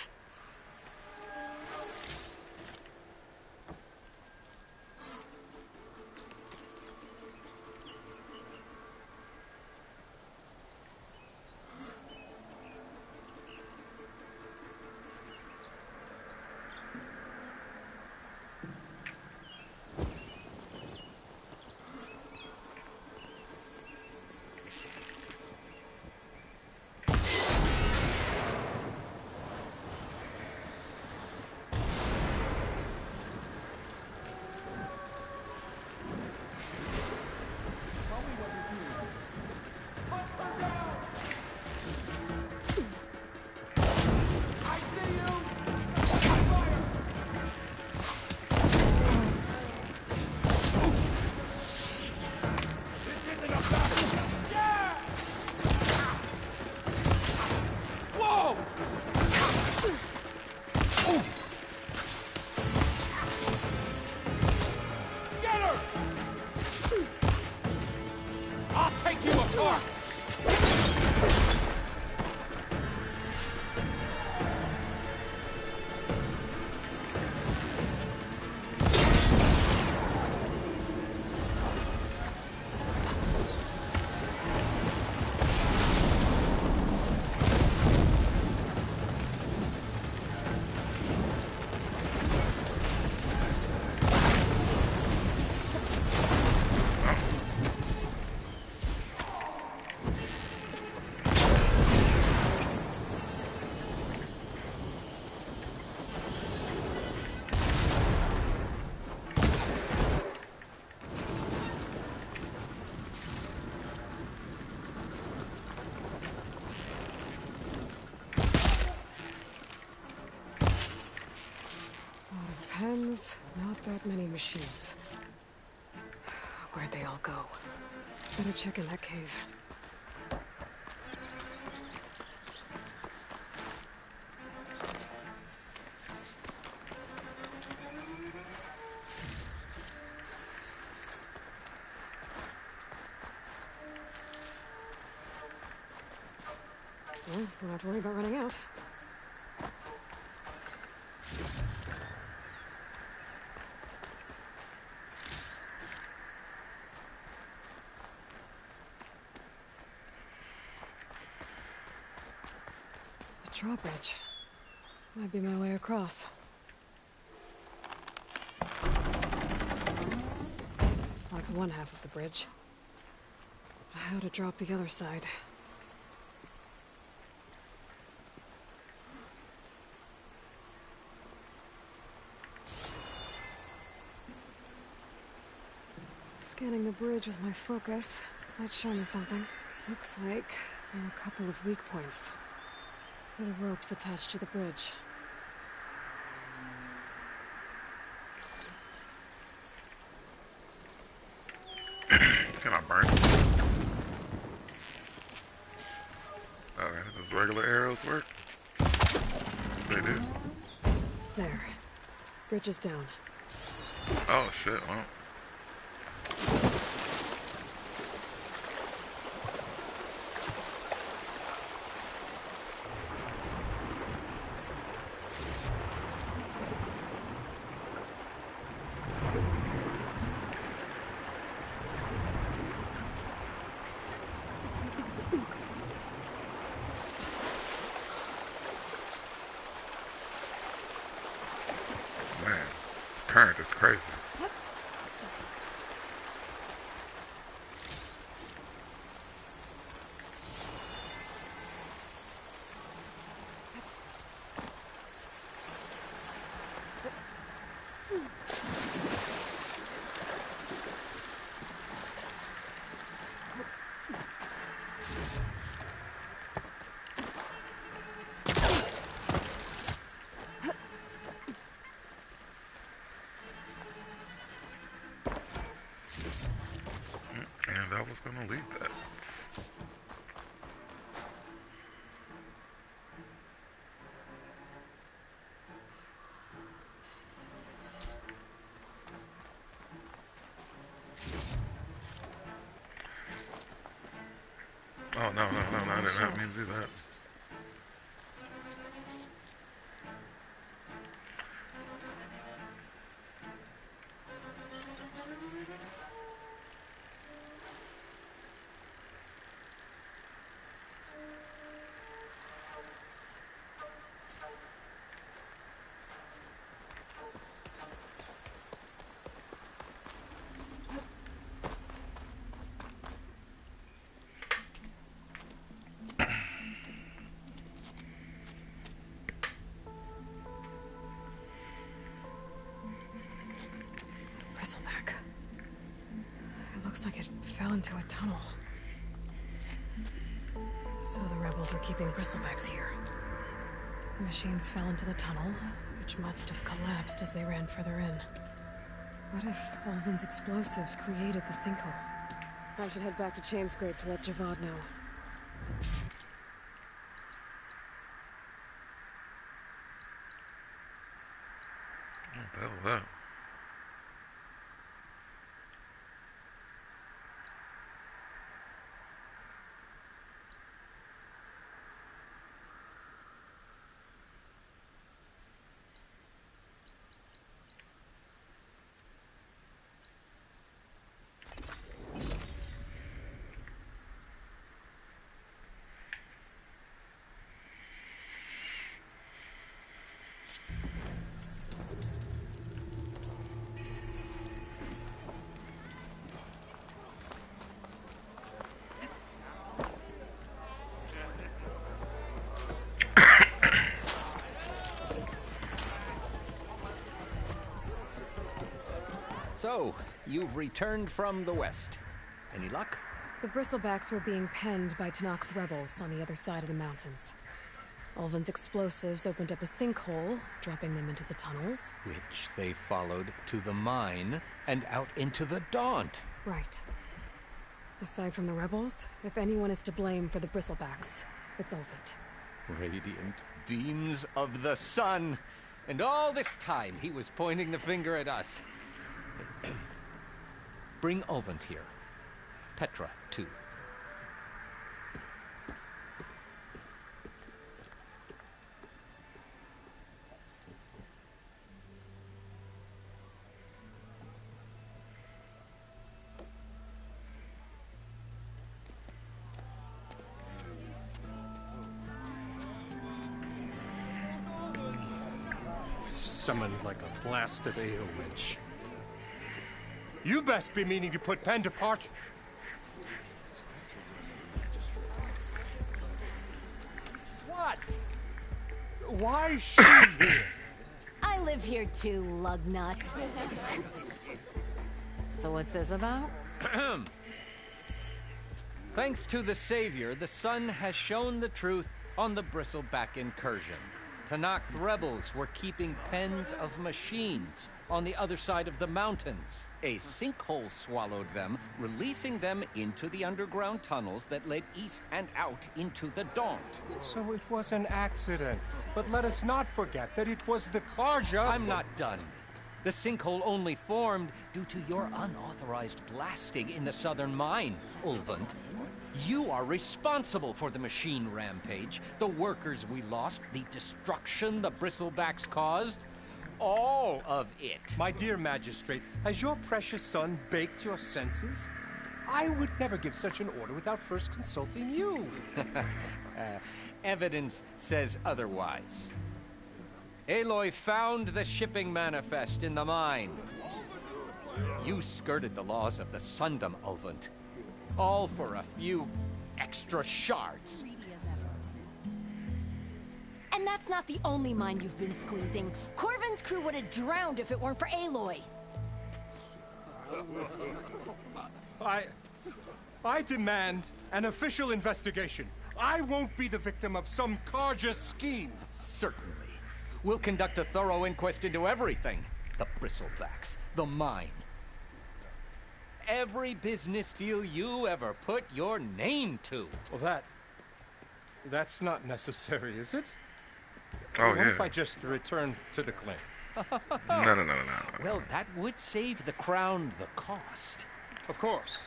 Speaker 3: Pens, not that many machines. Where'd they all go? Better check in that cave. Well, we don't have to worry about running out. Drawbridge. Might be my way across. That's one half of the bridge. But how to drop the other side? Scanning the bridge with my focus might show me something. Looks like there are a couple of weak points. Little ropes attached to the bridge.
Speaker 5: Can I burn? Okay, does regular arrows work? They do.
Speaker 3: There. Bridge is down.
Speaker 5: Oh shit, well. Current is crazy. And I was gonna leave that. Oh, no, I didn't have me to do that.
Speaker 3: Bristleback. It looks like it fell into a tunnel. So the rebels were keeping bristlebacks here. The machines fell into the tunnel, which must have collapsed as they ran further in. What if Ulvin's explosives created the sinkhole? I should head back to Chainscrape to let Javad know.
Speaker 5: What the hell is that?
Speaker 17: So, you've returned from the west. Any luck?
Speaker 3: The bristlebacks were being penned by Tanakh rebels on the other side of the mountains. Ulvin's explosives opened up a sinkhole, dropping them into the tunnels.
Speaker 17: Which they followed to the mine and out into the Daunt.
Speaker 3: Right. Aside from the rebels, if anyone is to blame for the bristlebacks, it's Ulvin.
Speaker 17: Radiant beams of the sun. And all this time he was pointing the finger at us. Bring Ulvin here. Petra, too.
Speaker 9: Summoned like a blasted ale witch. You best be meaning to put pen to parch. What? Why she here?
Speaker 18: I live here too, lugnut. So what's this about?
Speaker 17: Thanks to the Savior, the sun has shown the truth on the bristleback incursion. Tanakh rebels were keeping pens of machines on the other side of the mountains. A sinkhole swallowed them, releasing them into the underground tunnels that led east and out into the Daunt.
Speaker 9: So it was an accident. But let us not forget that it was the Karja...
Speaker 17: I'm not done. The sinkhole only formed due to your unauthorized blasting in the southern mine, Ulvund. You are responsible for the machine rampage, the workers we lost, the destruction the bristlebacks caused. All of it.
Speaker 9: My dear magistrate, has your precious son baked your senses? I would never give such an order without first consulting you.
Speaker 17: Evidence says otherwise. Aloy found the shipping manifest in the mine. You skirted the laws of the Sundom, Ulvund. All for a few extra shards.
Speaker 18: And that's not the only mine you've been squeezing. Corvin's crew would have drowned if it weren't for Aloy.
Speaker 9: I demand an official investigation. I won't be the victim of some Karja scheme.
Speaker 17: Certainly. We'll conduct a thorough inquest into everything. The bristlebacks, the mine. Every business deal you ever put your name to.
Speaker 9: Well, that's not necessary, is it?
Speaker 5: Oh,
Speaker 9: what
Speaker 5: yeah.
Speaker 9: if I just return to the claim?
Speaker 5: No.
Speaker 17: Well, that would save the crown the cost.
Speaker 9: Of course.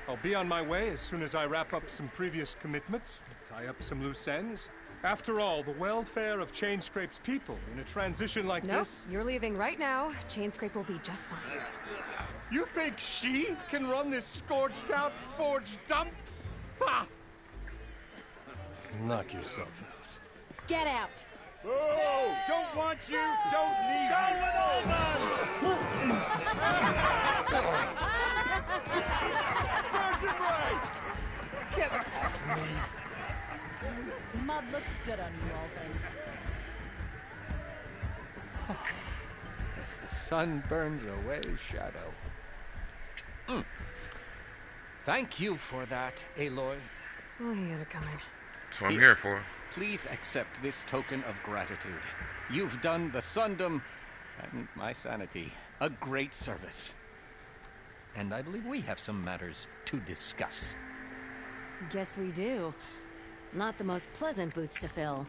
Speaker 9: I'll be on my way as soon as I wrap up some previous commitments, tie up some loose ends. After all, the welfare of Chainscrape's people in a transition like
Speaker 3: Nope,
Speaker 9: this...
Speaker 3: you're leaving right now. Chainscrape will be just fine.
Speaker 19: You think she can run this scorched-out forge dump? Ha!
Speaker 15: Knock yourself out.
Speaker 18: Get out.
Speaker 19: Oh, don't want you, don't need you. With all Version break!
Speaker 15: Get off me!
Speaker 18: Mud looks good on you, Alvin.
Speaker 17: As the sun burns away shadow. Thank you for that, Aloy.
Speaker 3: Oh, he had it coming.
Speaker 5: That's what I'm here for.
Speaker 17: Please accept this token of gratitude. You've done the Sundom and my sanity a great service. And I believe we have some matters to discuss.
Speaker 18: Guess we do. Not the most pleasant boots to fill,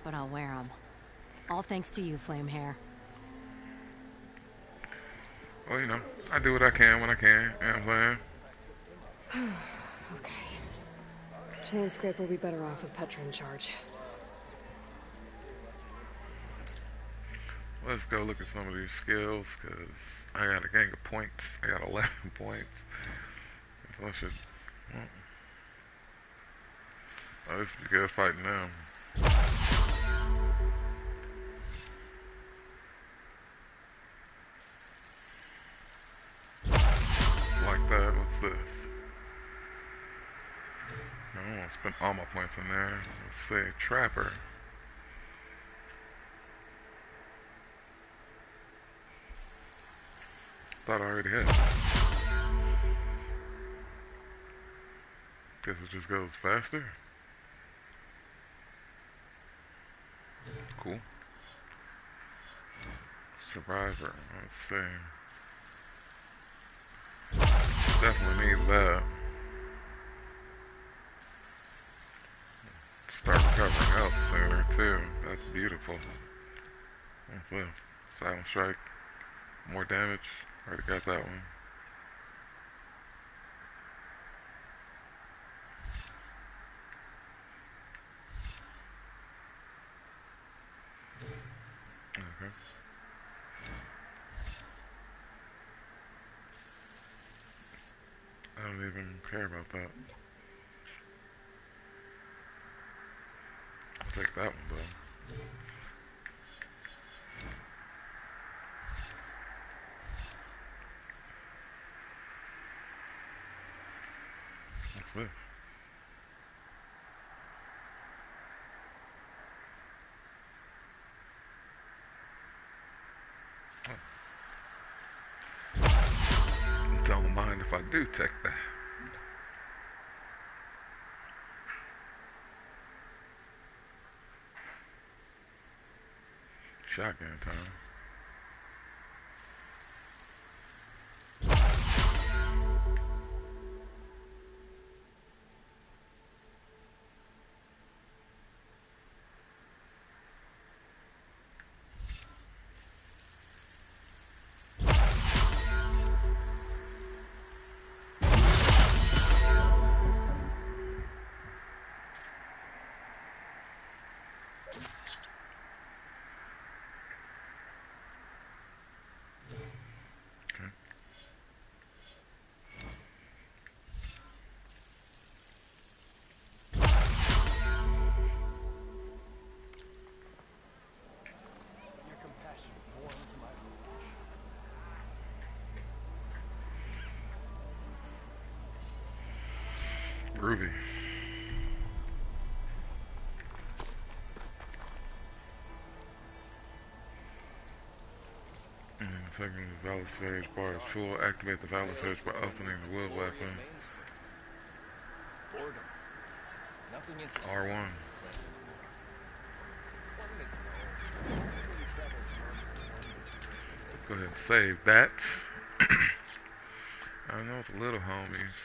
Speaker 18: but I'll wear them. All thanks to you, Flamehair.
Speaker 5: Well, you know, I do what I can when I can. You know what I'm saying?
Speaker 3: Okay. Chain Scrape will be better off with Petra in charge.
Speaker 5: Let's go look at some of these skills, because I got a gang of points. I got 11 points. So I should... Oh, this would be good fighting them. Like that. What's this? I don't want to spend all my points in there. Let's see. Trapper. Thought I already had it. Guess it just goes faster. Cool. Survivor. Let's see. Definitely need that. Start recovering health sooner too. That's beautiful. What's this? Silent Strike. More damage. Already got that one. Okay. I don't even care about that. I'll take that one though. What's this? Don't mind if I do take that. Shotgun time. Groovy. Taking the Valor Surge bar is full. Activate the Valor Surge by opening the wheel weapon. R1. Go ahead and save that. I know the little homies.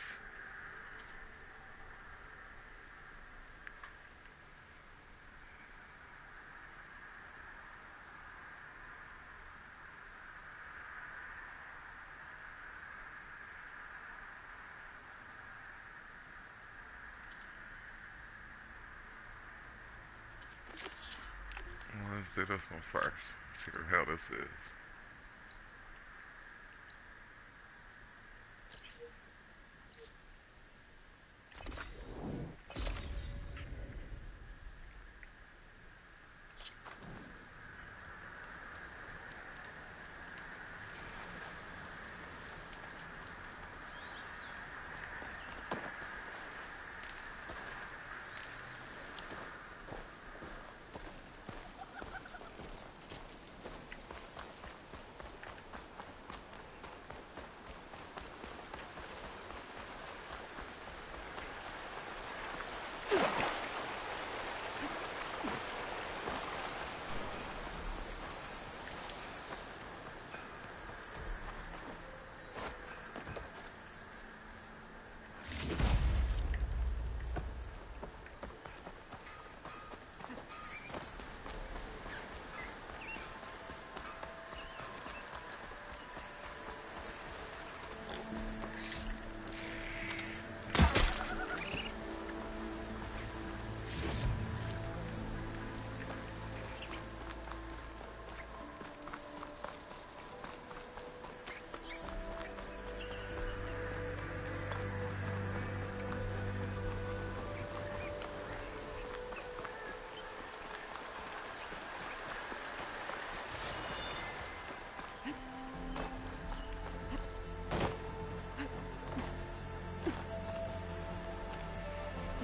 Speaker 5: Well, let's do this one first. See what the hell this is.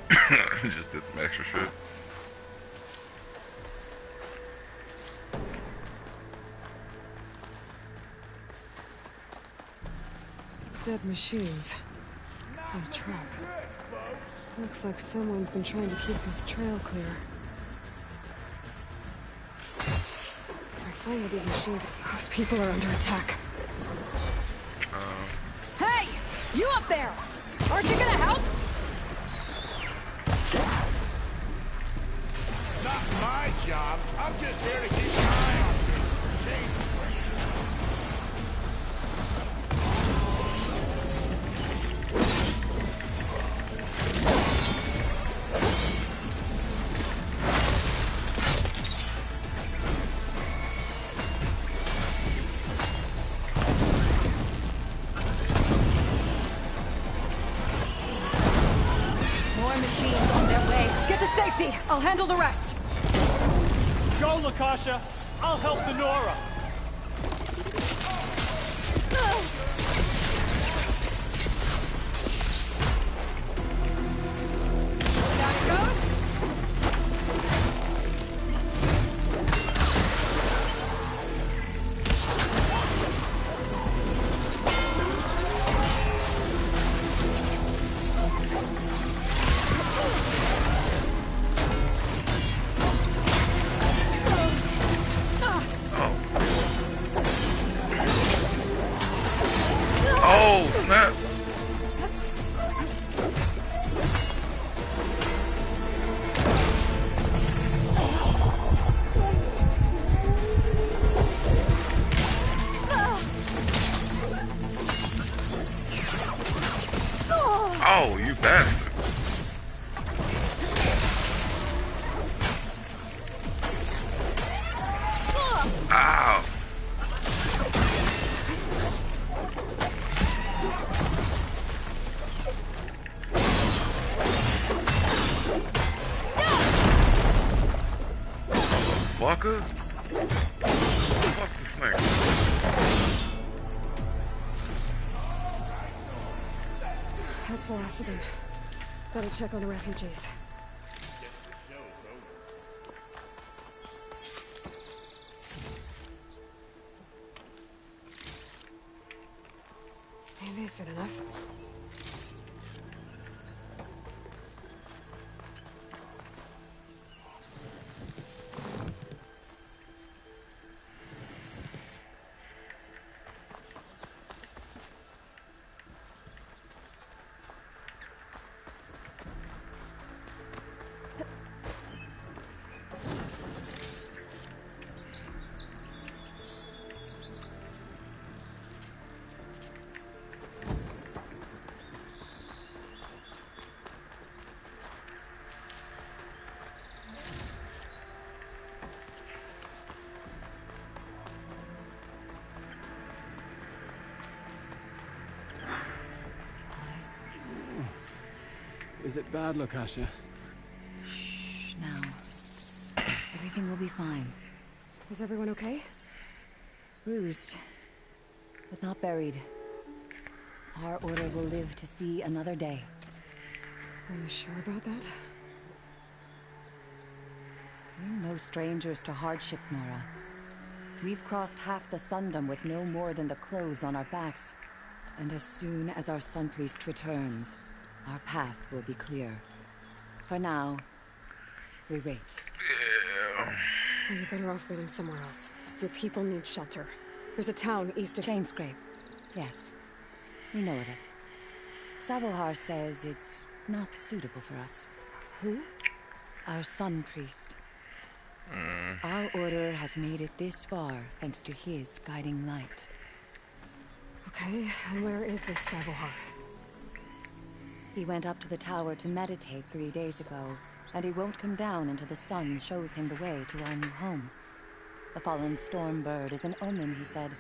Speaker 5: Just did some extra shit.
Speaker 3: Dead machines. And a trap. Looks like someone's been trying to keep this trail clear. If I find these machines, those people are under attack.
Speaker 4: Hey! You up there! Aren't you gonna help?
Speaker 7: Not my job. I'm just here to keep an eye on things.
Speaker 4: More machines on their way. Get to safety! I'll handle the rest!
Speaker 19: Go, Lakasha! I'll help the Nora!
Speaker 4: Down it goes!
Speaker 5: Oh, snap. Oh, you bastard. Ow. Walker? Fuck the snake.
Speaker 3: That's the last of them. Gotta check on the refugees. Ain't this it enough?
Speaker 20: Is it bad, Lakasha?
Speaker 18: Shh, now. Everything will be fine.
Speaker 3: Is everyone okay?
Speaker 18: Bruised, but not buried. Our order will live to see another day.
Speaker 3: Are you sure about that?
Speaker 18: We're no strangers to hardship, Nora. We've crossed half the Sundom with no more than the clothes on our backs. And as soon as our Sun Priest returns, our path will be clear. For now, we wait.
Speaker 3: Well, you're better off waiting somewhere else. Your people need shelter. There's a town east of...
Speaker 18: Chainscrape. Yes. We know of it. Savohar says it's not suitable for us.
Speaker 3: Who?
Speaker 18: Our Sun Priest. Our order has made it this far thanks to his guiding light.
Speaker 3: Okay, and where is this Savohar?
Speaker 18: He went up to the tower to meditate 3 days ago, and he won't come down until the sun shows him the way to our new home. The fallen storm bird is an omen, he said.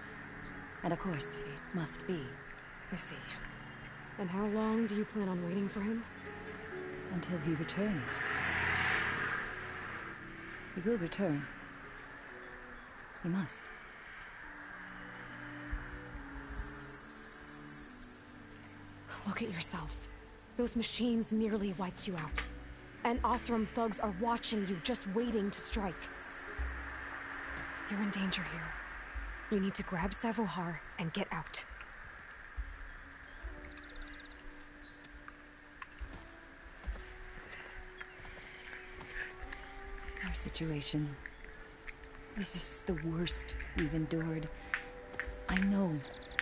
Speaker 18: And of course, it must be.
Speaker 3: I see. And how long do you plan on waiting for him?
Speaker 18: Until he returns. He will return. He must.
Speaker 3: Look at yourselves. Those machines nearly wiped you out. and Oseram thugs are watching you, just waiting to strike. You're in danger here. You need to grab Savohar and get out.
Speaker 18: Our situation. This is the worst we've endured. I know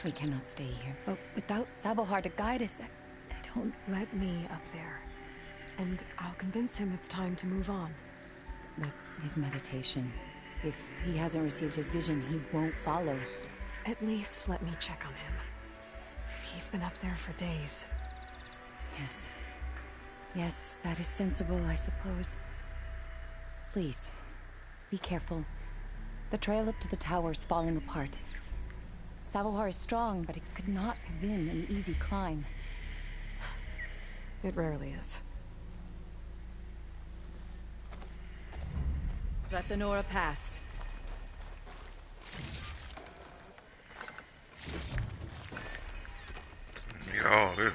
Speaker 18: we cannot stay here, but without Savohar to guide us, I don't...
Speaker 3: Let me up there, and I'll convince him it's time to move on.
Speaker 18: But his meditation... If he hasn't received his vision, he won't follow.
Speaker 3: At least let me check on him. If he's been up there for days.
Speaker 18: Yes. Yes, that is sensible, I suppose. Please, be careful. The trail up to the tower's falling apart. Savohar is strong, but it could not have been an easy climb.
Speaker 3: It rarely is.
Speaker 21: Let the Nora pass.
Speaker 5: Need all this.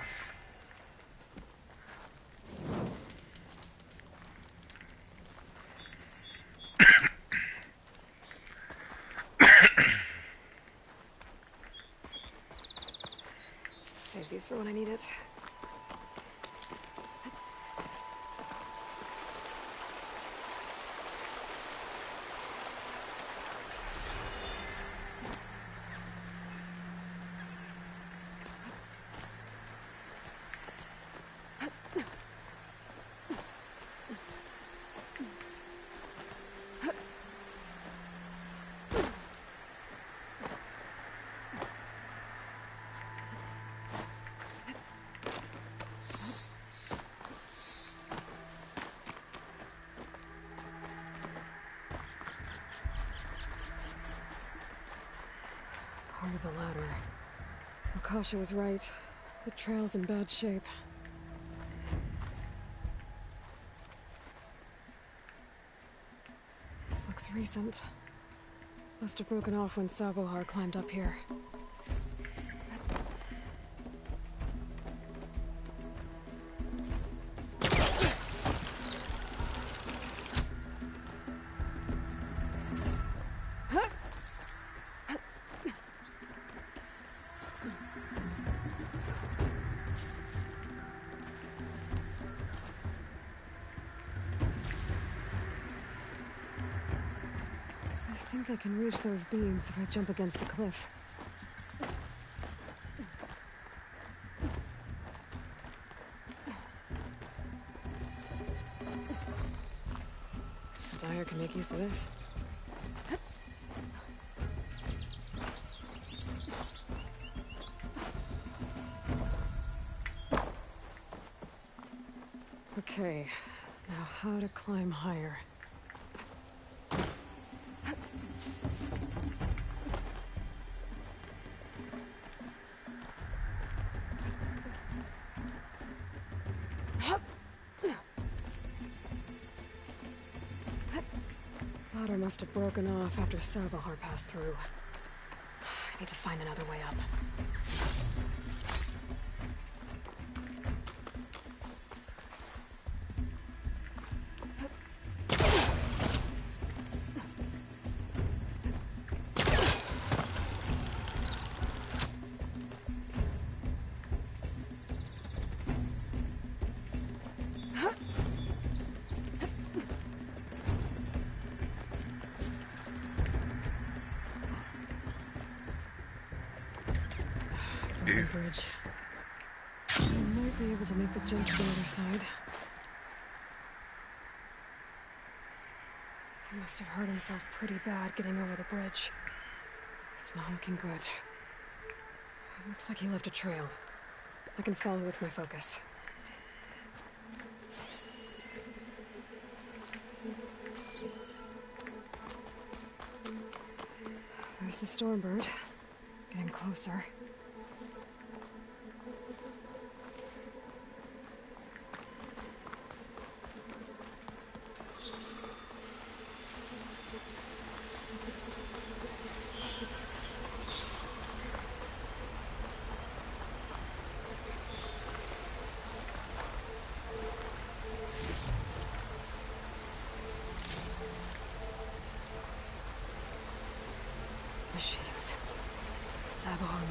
Speaker 3: Save these for when I need it. Part of the ladder. Akasha was right. The trail's in bad shape. This looks recent. Must have broken off when Savohar climbed up here. I think I can reach those beams if I jump against the cliff. Dyer can make use of this. Okay, now how to climb higher. Ladder must have broken off after Savohar passed through. I need to find another way up. Broken bridge. I might be able to make the jump to the other side. He must have hurt himself pretty bad getting over the bridge. It's not looking good. It looks like he left a trail. I can follow with my focus. There's the Stormbird. Getting closer.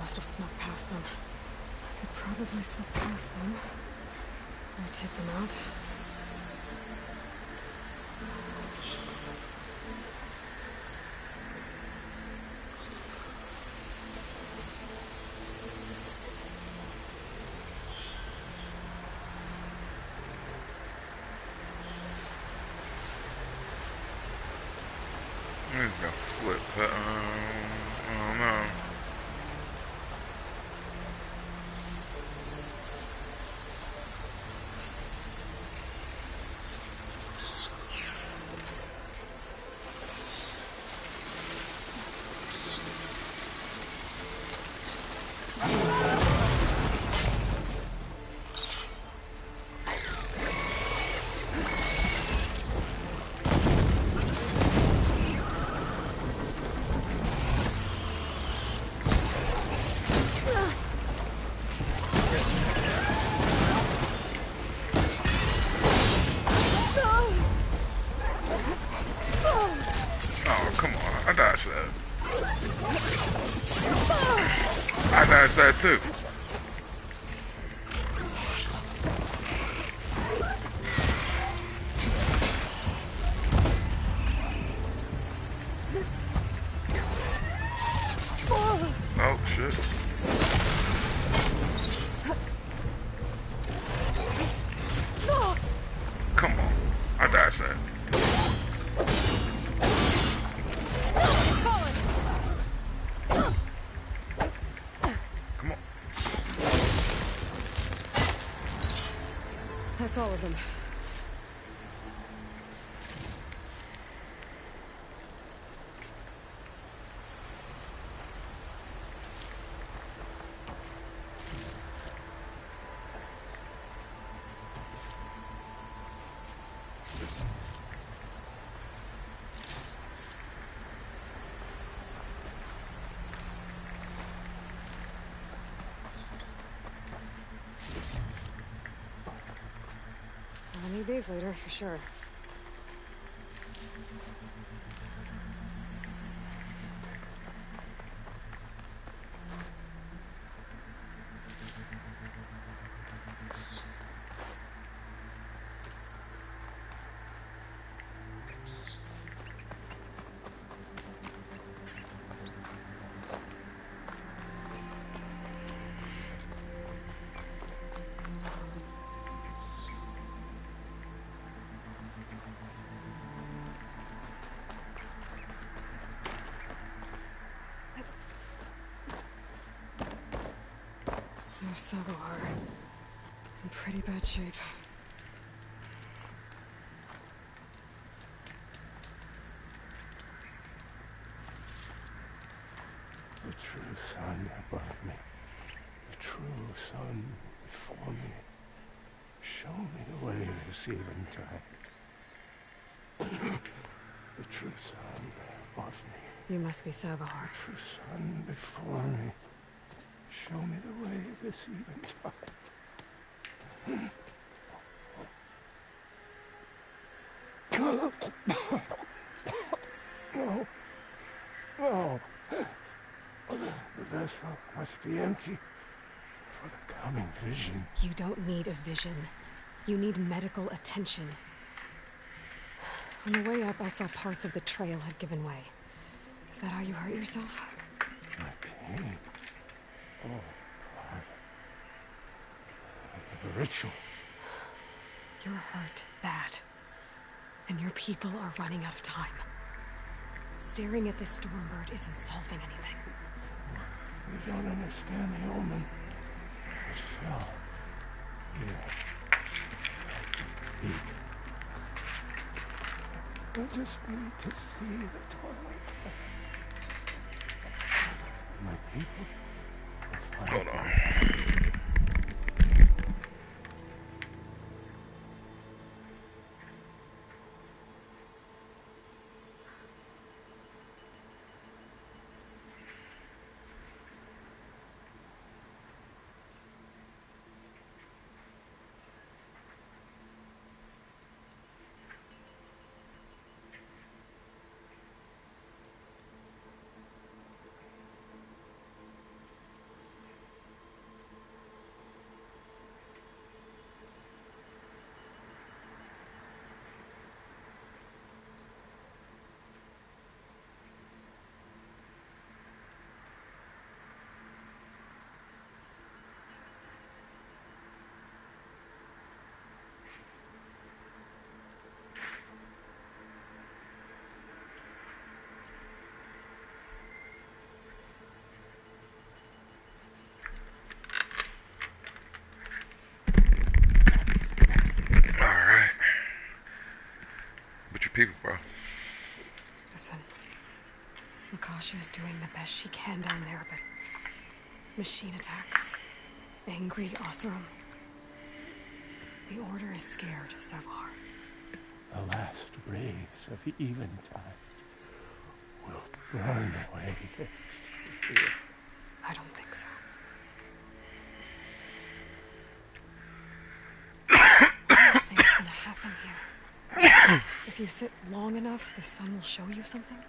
Speaker 3: must have snuck past them. I could probably slip past them. Or take them out.
Speaker 5: He's gonna flip, but I don't know. Oh, come on. I dodged that. I dodged that too. Oh, shit. Come on. I dodged that. Come on.
Speaker 3: That's all of them. I'll need these later, for sure. There's Sabohar. In pretty bad shape.
Speaker 8: The true sun above me. The true sun before me. Show me the way this eventide. The true sun above me.
Speaker 3: You must be Sabohar.
Speaker 8: The true sun before me. Show me the way this eventide. No. No. The vessel must be empty for the coming vision.
Speaker 3: You don't need a vision. You need medical attention. On the way up, I saw parts of the trail had given way. Is that how you hurt yourself?
Speaker 8: My pain. Oh, God. The ritual.
Speaker 3: You're hurt bad. And your people are running out of time. Staring at this stormbird isn't solving anything.
Speaker 8: You don't understand the omen. It fell here at the peak. I just need to see the twilight. My people will find
Speaker 5: Hold on.
Speaker 3: Asha's doing the best she can down there, but machine attacks, angry Oseram. The Order is scared, Savar.
Speaker 21: The last rays of eventide will burn away their fear.
Speaker 3: I don't think so. Nothing's gonna happen here. If you sit long enough, the sun will show you something.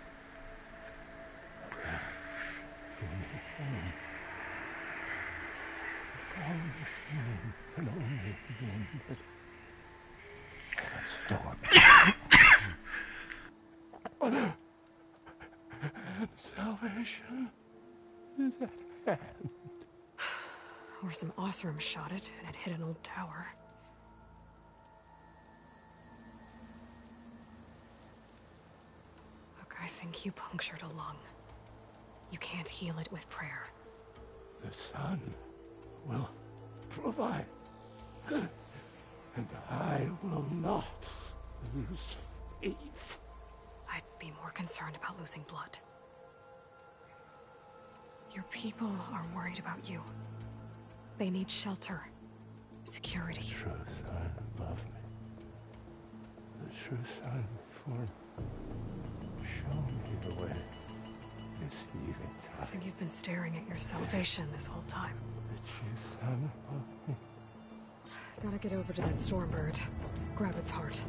Speaker 21: The fallen machine can only begin with a storm. And salvation is at hand.
Speaker 3: Or some Oseram shot it, and it hit an old tower. Look, I think you punctured a lung. You can't heal it with prayer.
Speaker 21: The sun will provide. And I will not lose faith.
Speaker 3: I'd be more concerned about losing blood. Your people are worried about you. They need shelter, security.
Speaker 21: The true sun above me. The true sun before me. Show me the way. This eventide.
Speaker 3: I think you've been staring at your salvation this whole time.
Speaker 21: The true sun above me.
Speaker 3: Gotta get over to that Stormbird. Grab its heart.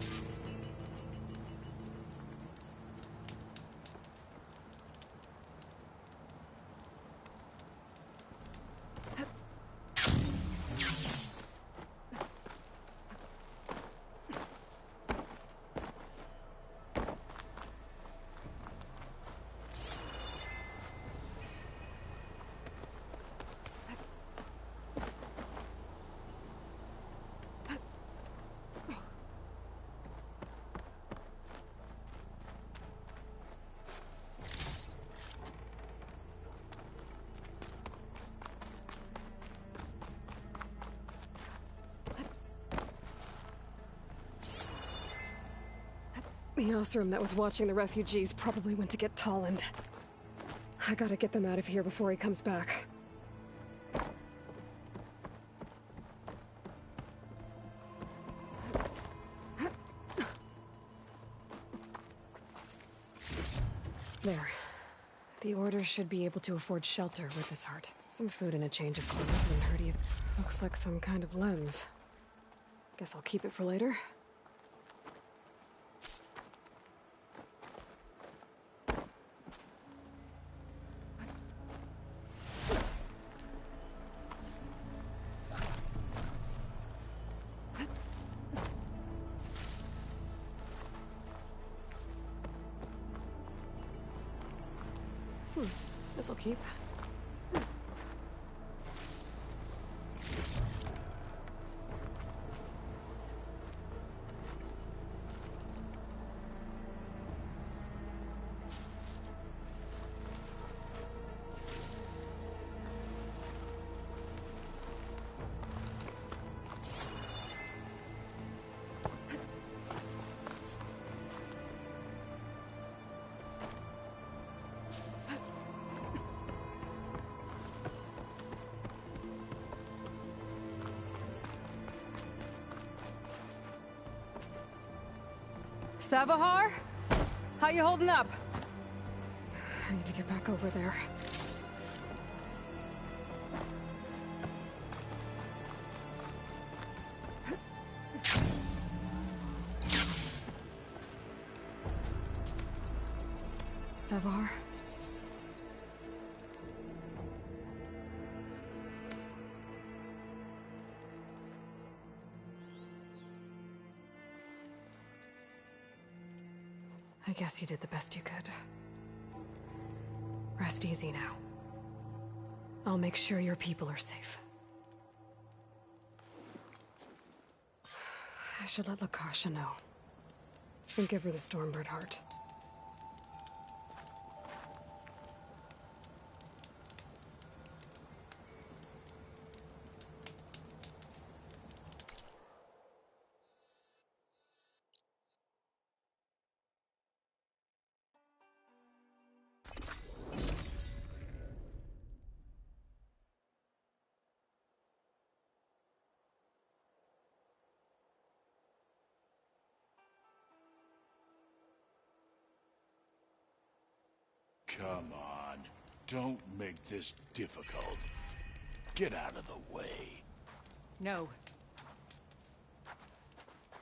Speaker 3: The Oseram that was watching the refugees probably went to get Tolland. I gotta get them out of here before he comes back. There. The Order should be able to afford shelter with this heart. Some food and a change of clothes wouldn't hurt either. Looks like some kind of lens. Guess I'll keep it for later. This'll keep.
Speaker 4: Savahar? How you holding up?
Speaker 3: I need to get back over there. Savar? I guess you did the best you could. Rest easy now. I'll make sure your people are safe. I should let Lakasha know. And give her the Stormbird heart.
Speaker 6: Come on. Don't make this difficult. Get out of the way.
Speaker 4: No.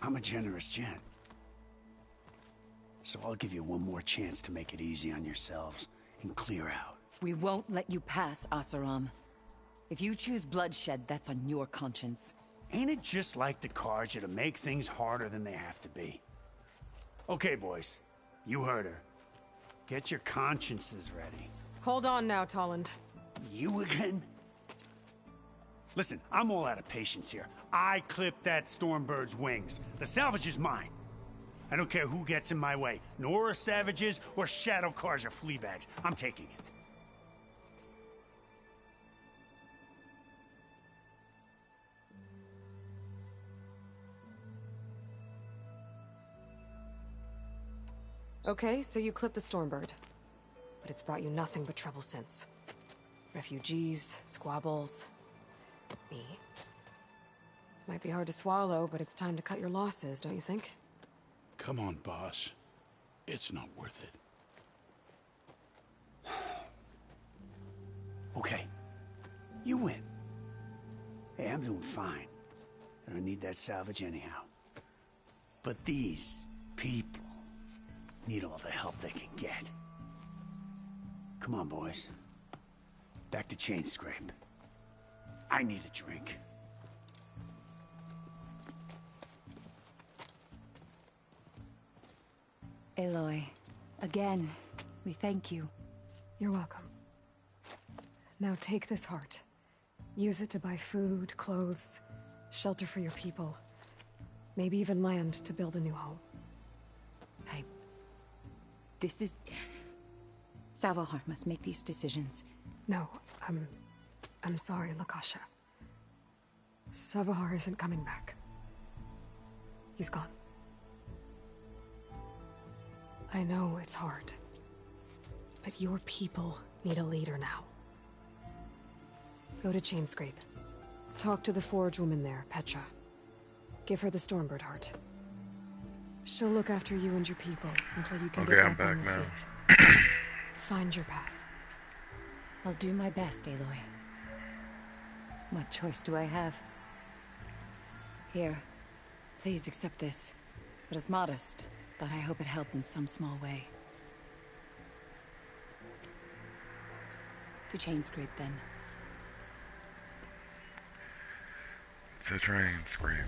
Speaker 22: I'm a generous gent. So I'll give you one more chance to make it easy on yourselves and clear out.
Speaker 18: We won't let you pass, Asaram. If you choose bloodshed, that's on your conscience.
Speaker 22: Ain't it just like the Karja to make things harder than they have to be? Okay, boys. You heard her. Get your consciences ready.
Speaker 3: Hold on now, Tolland.
Speaker 22: You again? Listen, I'm all out of patience here. I clipped that Stormbird's wings. The salvage is mine. I don't care who gets in my way. Nora savages or Shadow Karja fleabags. I'm taking it.
Speaker 3: Okay, so you clipped the Stormbird. But it's brought you nothing but trouble since. Refugees, squabbles, me. Might be hard to swallow, but it's time to cut your losses, don't you think?
Speaker 6: Come on, boss. It's not worth it.
Speaker 22: Okay. You win. Hey, I'm doing fine. I don't need that salvage anyhow. But these people need all the help they can get. Come on, boys. Back to Chain Scrape. I need a drink.
Speaker 18: Aloy, again, we thank you.
Speaker 3: You're welcome. Now take this heart. Use it to buy food, clothes, shelter for your people. Maybe even land to build a new home.
Speaker 18: This is... Savahar must make these decisions.
Speaker 3: No, I'm sorry, Lakasha. Savahar isn't coming back. He's gone. I know it's hard, but your people need a leader now. Go to Chainscrape. Talk to the Forge woman there, Petra. Give her the Stormbird heart. She'll look after you and your people until you can get back on your feet. Find your path.
Speaker 18: I'll do my best, Aloy. What choice do I have? Here, please accept this. It is modest, but I hope it helps in some small way. To Chainscrape, then.
Speaker 5: To Chainscrape.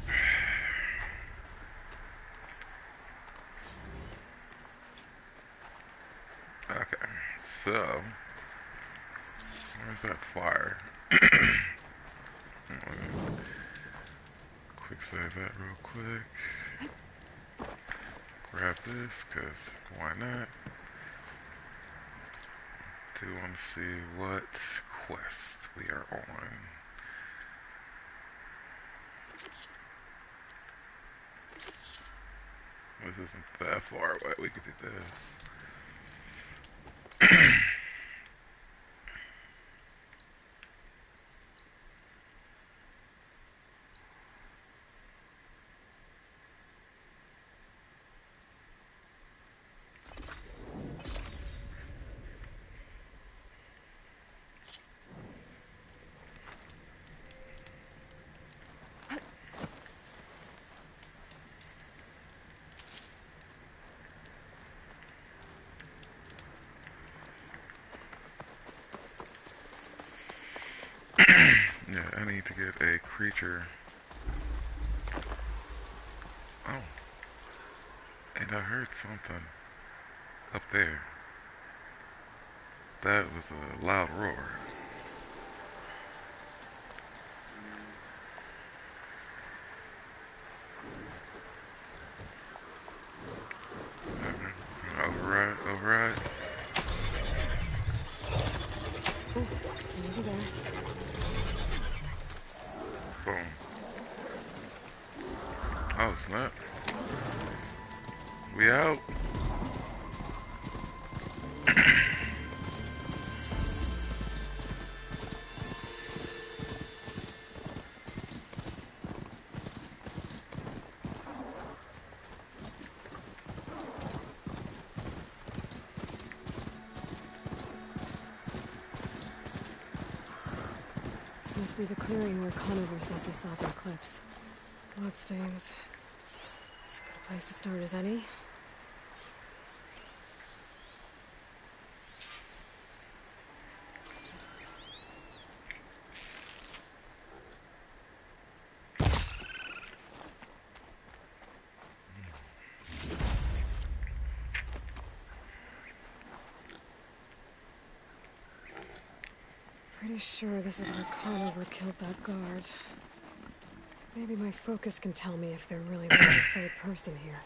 Speaker 5: Okay, so where's that fire? Quick save that real quick. Grab this, cause why not? Do want to see what quest we are on. This isn't that far away. We could do this. Yeah, I need to get a creature. Oh. And I heard something up there. That was a loud roar. Override, override.
Speaker 3: Ooh, over there.
Speaker 5: Boom. Oh, snap. We out.
Speaker 3: Must be the clearing where Conover says he saw the eclipse. Bloodstains. As good a place to start as any. Pretty sure this is where Conover killed that guard. Maybe my focus can tell me if there really was a third person here.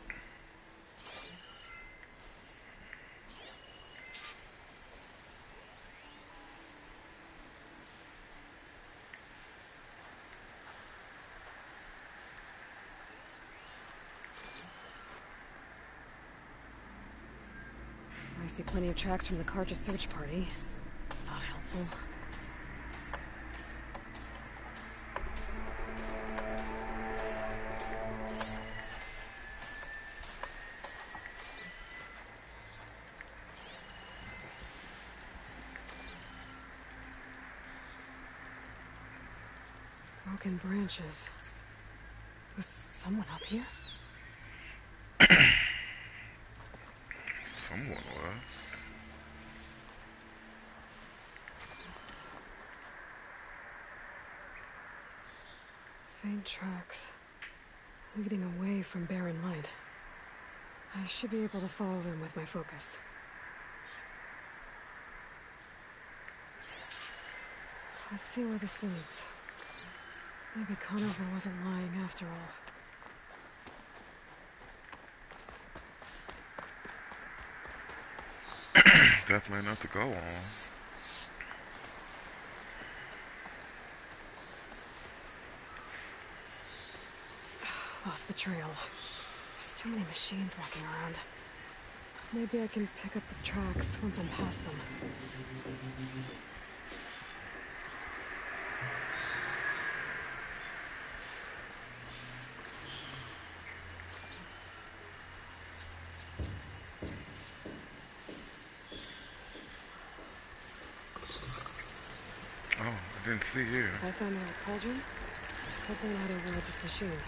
Speaker 3: I see plenty of tracks from the Karja search party. Not helpful. Broken branches. Was someone up here?
Speaker 5: Someone was.
Speaker 3: Faint tracks. Leading away from barren light. I should be able to follow them with my focus. Let's see where this leads. Maybe Conover wasn't lying after all.
Speaker 5: Definitely enough to go on.
Speaker 3: Lost the trail. There's too many machines walking around. Maybe I can pick up the tracks once I'm past them.
Speaker 5: Oh, I didn't see you.
Speaker 3: If I find the right cauldron, I'll learn how to ride this machine.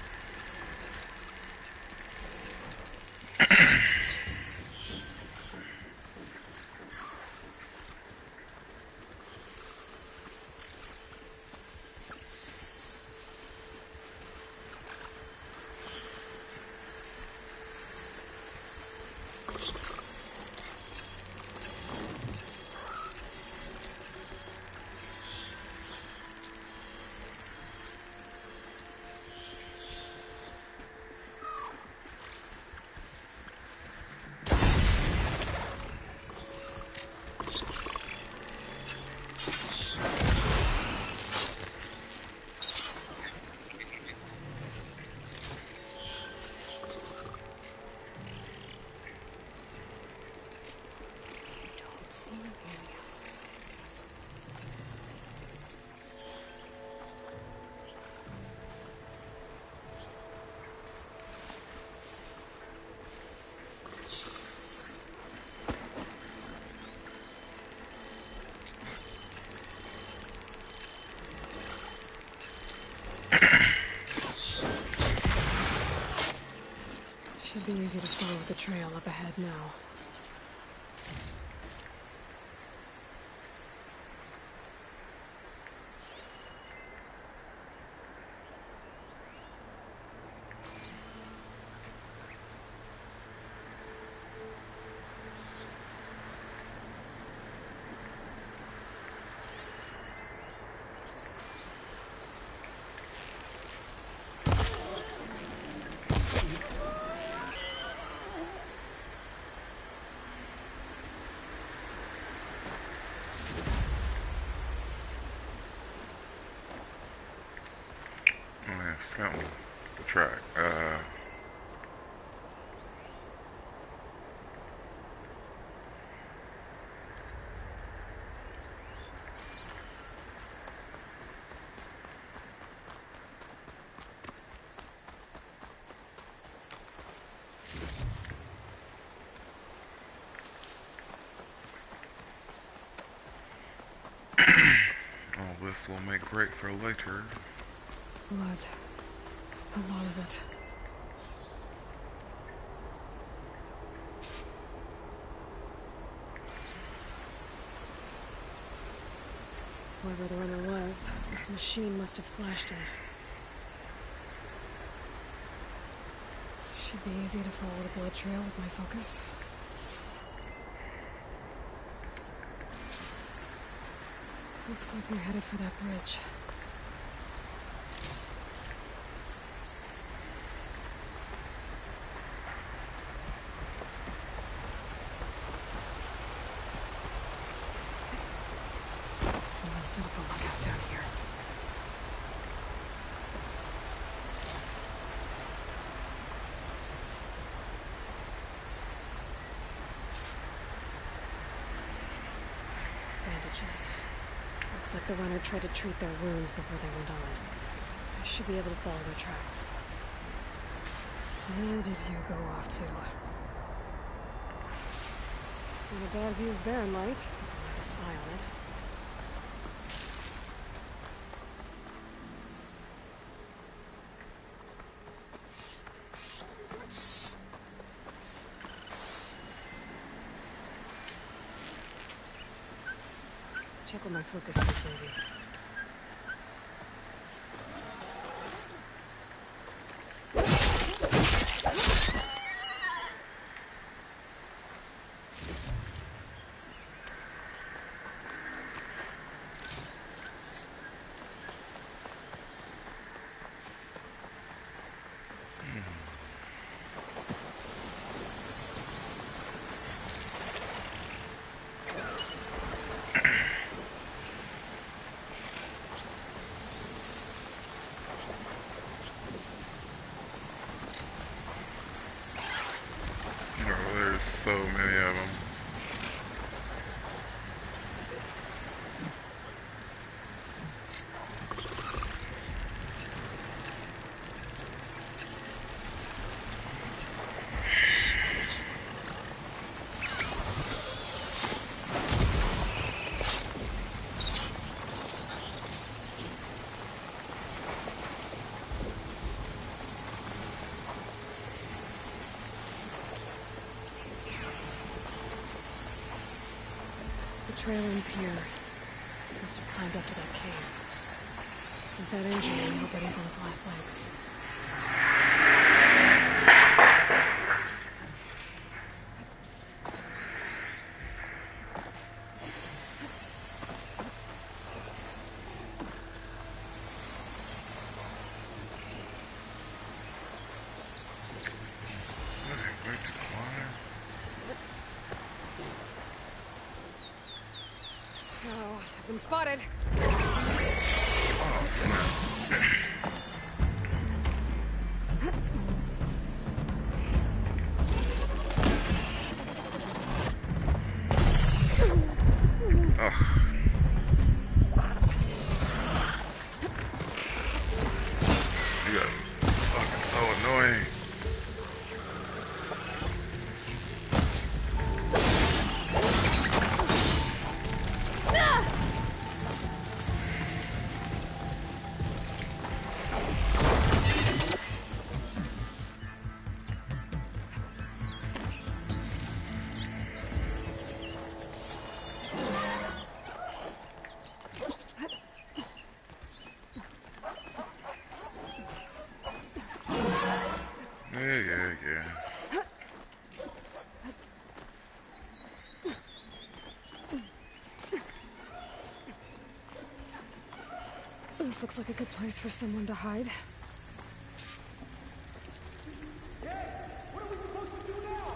Speaker 3: Should be easy to follow the trail up ahead now.
Speaker 5: Counting the track. All this This will make great for later.
Speaker 3: Blood. A lot of it. Whoever the runner was, this machine must have slashed him. Should be easy to follow the blood trail with my focus. Looks like we're headed for that bridge. Someone set up a lookout down here. Bandages. Looks like the runner tried to treat their wounds before they went on. I should be able to follow their tracks. Where did you go off to? Not a bad view of Barren Light. With a smile on it. Check what my focus is, maybe.
Speaker 5: There's so many of them.
Speaker 3: The trail ends here. Must have climbed up to that cave. With that injury, I hope that he's on his last legs. Oh, I've been spotted.
Speaker 5: You guys are fucking so annoying. Yeah.
Speaker 3: This looks like a good place for someone to hide.
Speaker 8: What are we supposed to do now?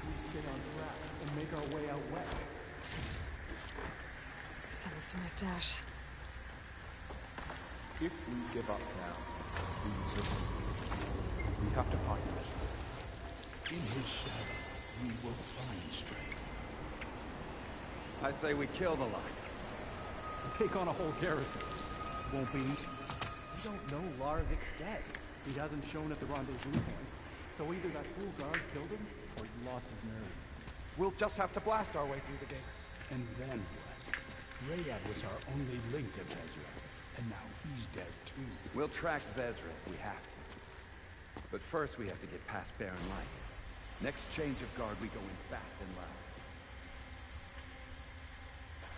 Speaker 8: We stay on track and make our way out west.
Speaker 3: Send this to my stash.
Speaker 2: If we give up now, we have to find it.
Speaker 21: In his shadow, we will find strength.
Speaker 8: I say we kill the lot. And take on a whole garrison. Won't be easy. We don't know Larvik's dead. He hasn't shown at the rendezvous point. So either that fool guard killed him, or he lost his nerve.
Speaker 2: We'll just have to blast our way through the gates.
Speaker 8: And then what?
Speaker 21: Rayad was our only link to Vezra, and now he's dead too.
Speaker 8: We'll track Vezra if we have to. But first we have to get past Barren Light. Next change of guard, we go in fast and loud.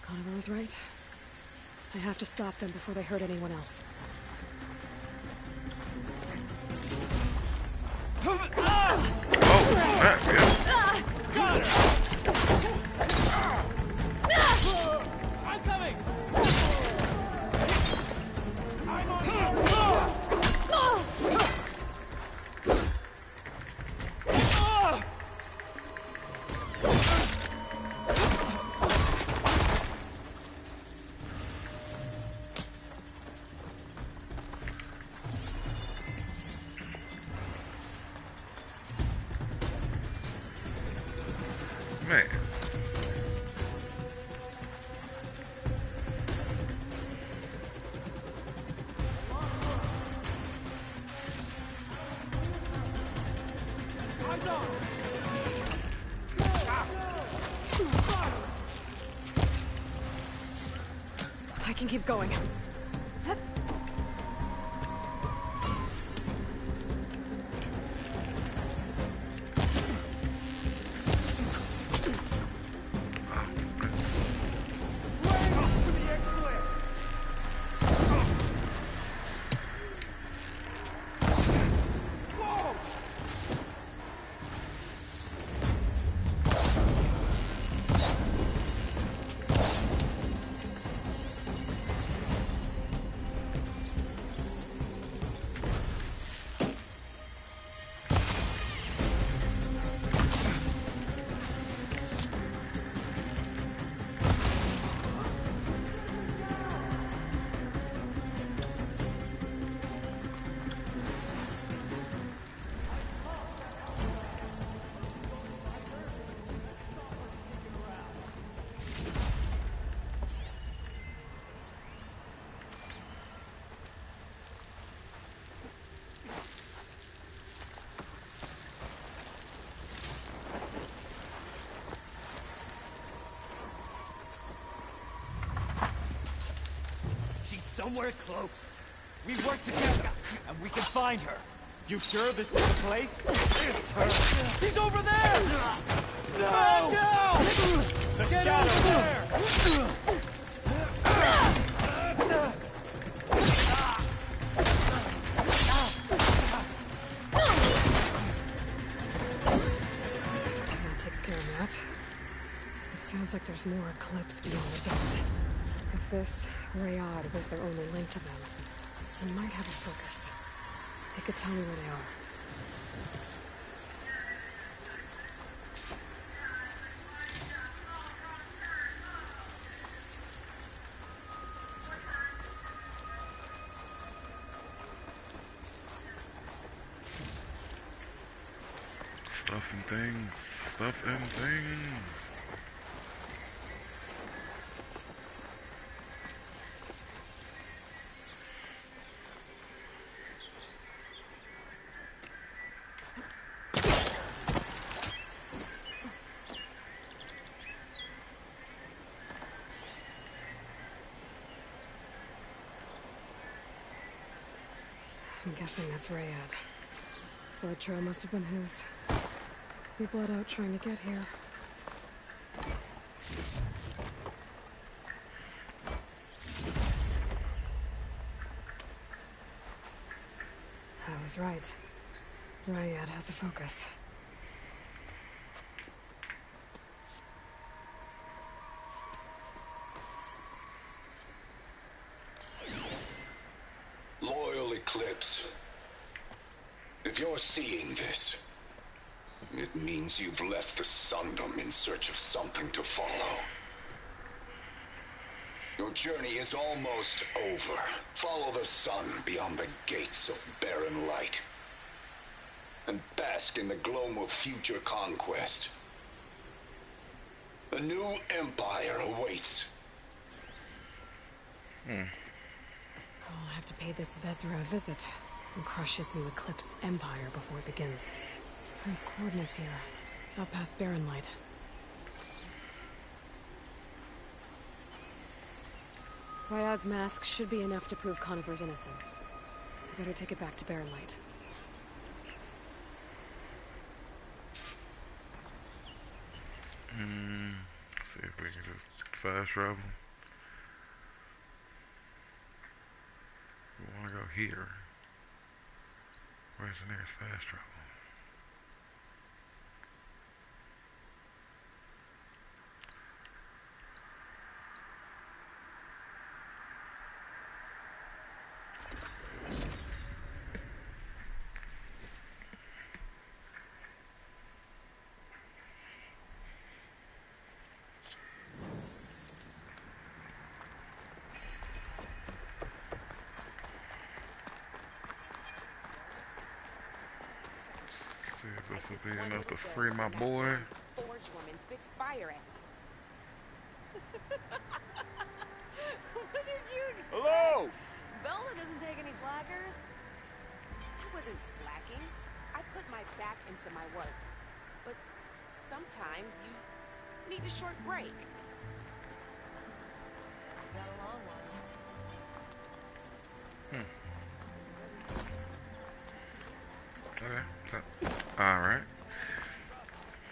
Speaker 3: Conover was right. I have to stop them before they hurt anyone else.
Speaker 1: I'm coming!
Speaker 5: Man.
Speaker 3: I can keep going.
Speaker 12: Somewhere close. We work together, and we can find her. You sure this is the place? It's her. She's over there! No! The shadow there!
Speaker 3: That takes care of that. It sounds like there's more Eclipse beyond the doubt. If this Rayad was their only link to them, they might have a focus. They could tell me where they are.
Speaker 5: Stuff and things. Stuff and things.
Speaker 3: I'm guessing that's Rayad. Blood trail must have been his. He bled out trying to get here. I was right. Rayad has a focus.
Speaker 14: Loyal Eclipse. If you're seeing this, it means you've left the Sundom in search of something to follow. Your journey is almost over. Follow the sun beyond the gates of barren light, and bask in the gloam of future conquest. A new empire awaits.
Speaker 3: I'll have to pay this Vezra a visit and crush his new Eclipse empire before it begins. There's coordinates here, out past Barren Light. Ryad's mask should be enough to prove Conifer's innocence. I better take it back to Baron Light.
Speaker 5: See if we can just fast travel. We want to go here. Where's the nearest fast travel? See if this will be enough to free my boy.
Speaker 10: Forge woman spits fire at me. What did you expect?
Speaker 19: Hello!
Speaker 10: Bella doesn't take any slackers. I wasn't slacking. I put my back into my work. But sometimes you need a short break. Got a long one.
Speaker 5: Okay. Alright.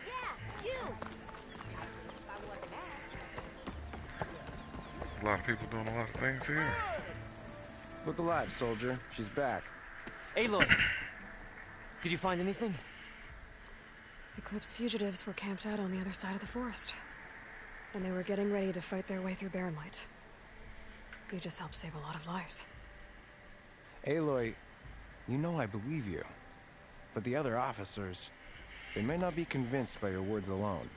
Speaker 10: Yeah, you!
Speaker 5: A lot of people doing a lot of things here.
Speaker 2: Look alive, soldier. She's back.
Speaker 1: Aloy! Did you find anything?
Speaker 3: Eclipse fugitives were camped out on the other side of the forest. And they were getting ready to fight their way through Baron Light. You just helped save a lot of lives.
Speaker 2: Aloy, you know I believe you. But the other officers, they may not be convinced by your words alone.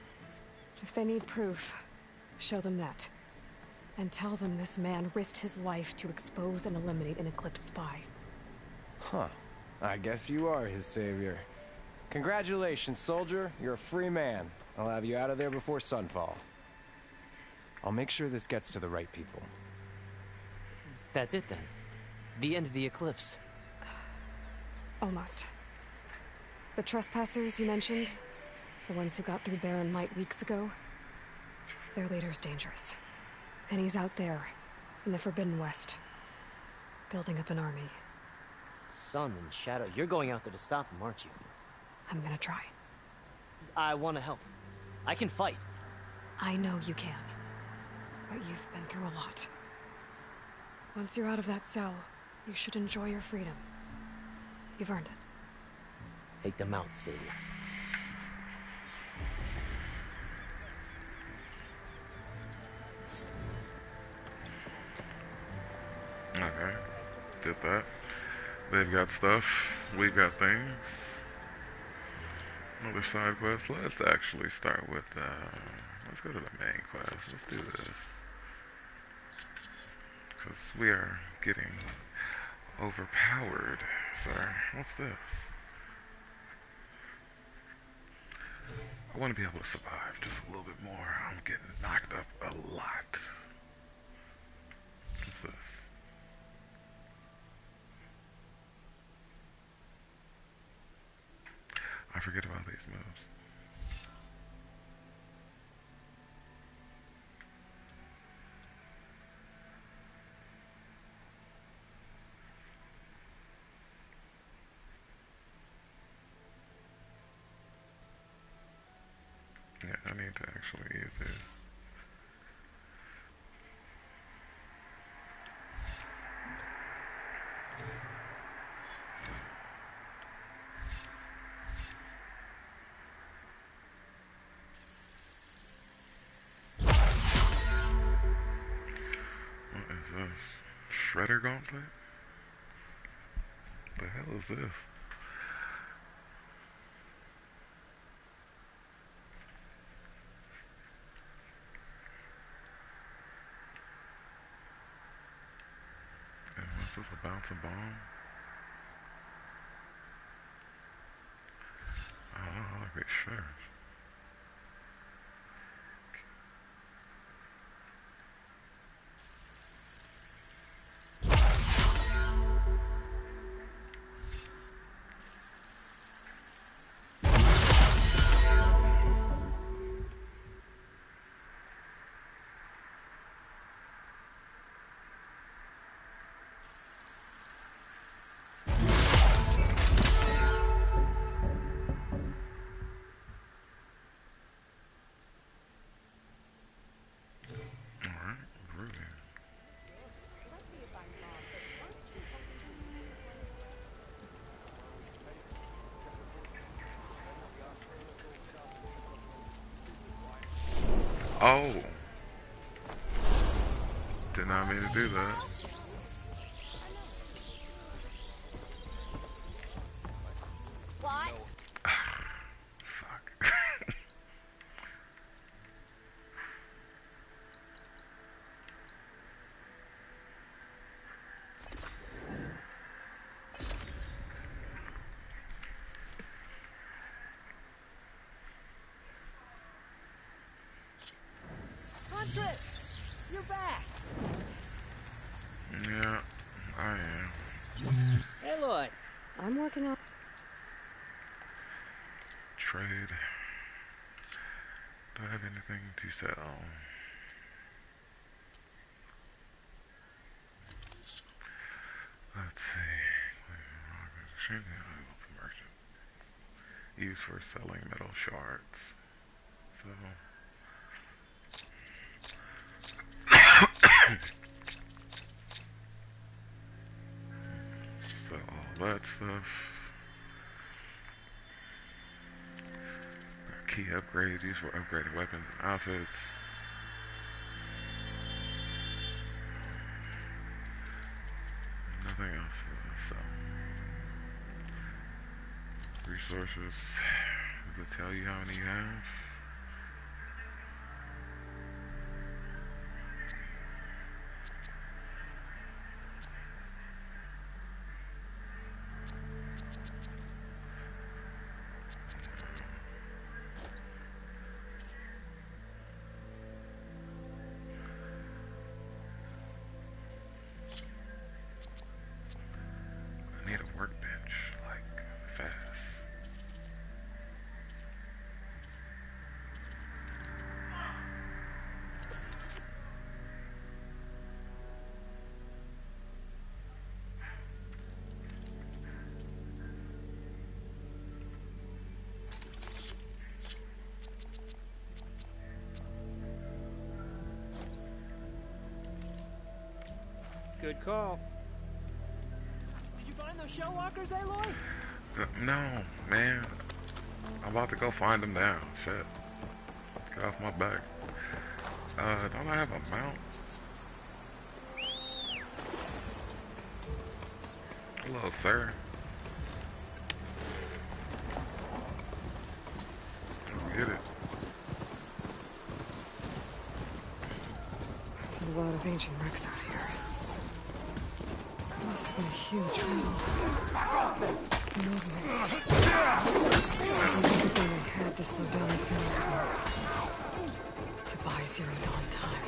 Speaker 3: If they need proof, show them that. And tell them this man risked his life to expose and eliminate an Eclipse spy.
Speaker 2: Huh. I guess you are his savior. Congratulations, soldier. You're a free man. I'll have you out of there before sunfall. I'll make sure this gets to the right people.
Speaker 13: That's it then. The end of the Eclipse.
Speaker 3: Almost. The trespassers you mentioned, the ones who got through Baron Light weeks ago, their leader's dangerous. And he's out there, in the Forbidden West, building up an army.
Speaker 13: Sun and Shadow, you're going out there to stop him, aren't you?
Speaker 3: I'm gonna try.
Speaker 13: I want to help. I can fight.
Speaker 3: I know you can. But you've been through a lot. Once you're out of that cell, you should enjoy your freedom. You've earned it.
Speaker 13: Take them out, Savior.
Speaker 5: Okay. Did that. They've got stuff. We've got things. Another side quest. Let's actually start with, let's go to the main quest. Let's do this. Because we are getting overpowered, sir. What's this? I want to be able to survive just a little bit more. I'm getting knocked up a lot. What's this? I forget about these moves. Yeah, I need to actually use this. What is this? Shredder Gauntlet? What the hell is this? Is this a bouncing bomb? I don't know, I like these shredders. Oh. Did not mean to do that.
Speaker 10: What?
Speaker 5: Fuck.
Speaker 1: Huntress! You're back!
Speaker 5: Yeah, I am.
Speaker 1: Aloy!
Speaker 3: I'm working on...
Speaker 5: Trade. Do I have anything to sell? Let's see. Merchant. Used for selling metal shards. So. So all that stuff. Key upgrades used for upgrading weapons and outfits. Nothing else. So resources. Does it tell you how many you have? I need a workbench, like, fast.
Speaker 1: Good call. Did you find those shell walkers, Aloy?
Speaker 5: No, man. I'm about to go find them now. Shit. Get off my back. Don't I have a mount? Hello, sir. Get it.
Speaker 3: There's a lot of ancient wrecks out here. Must have been a huge battle. Movements. Everything they had to slow down the Thanos war. To buy Zero Dawn time.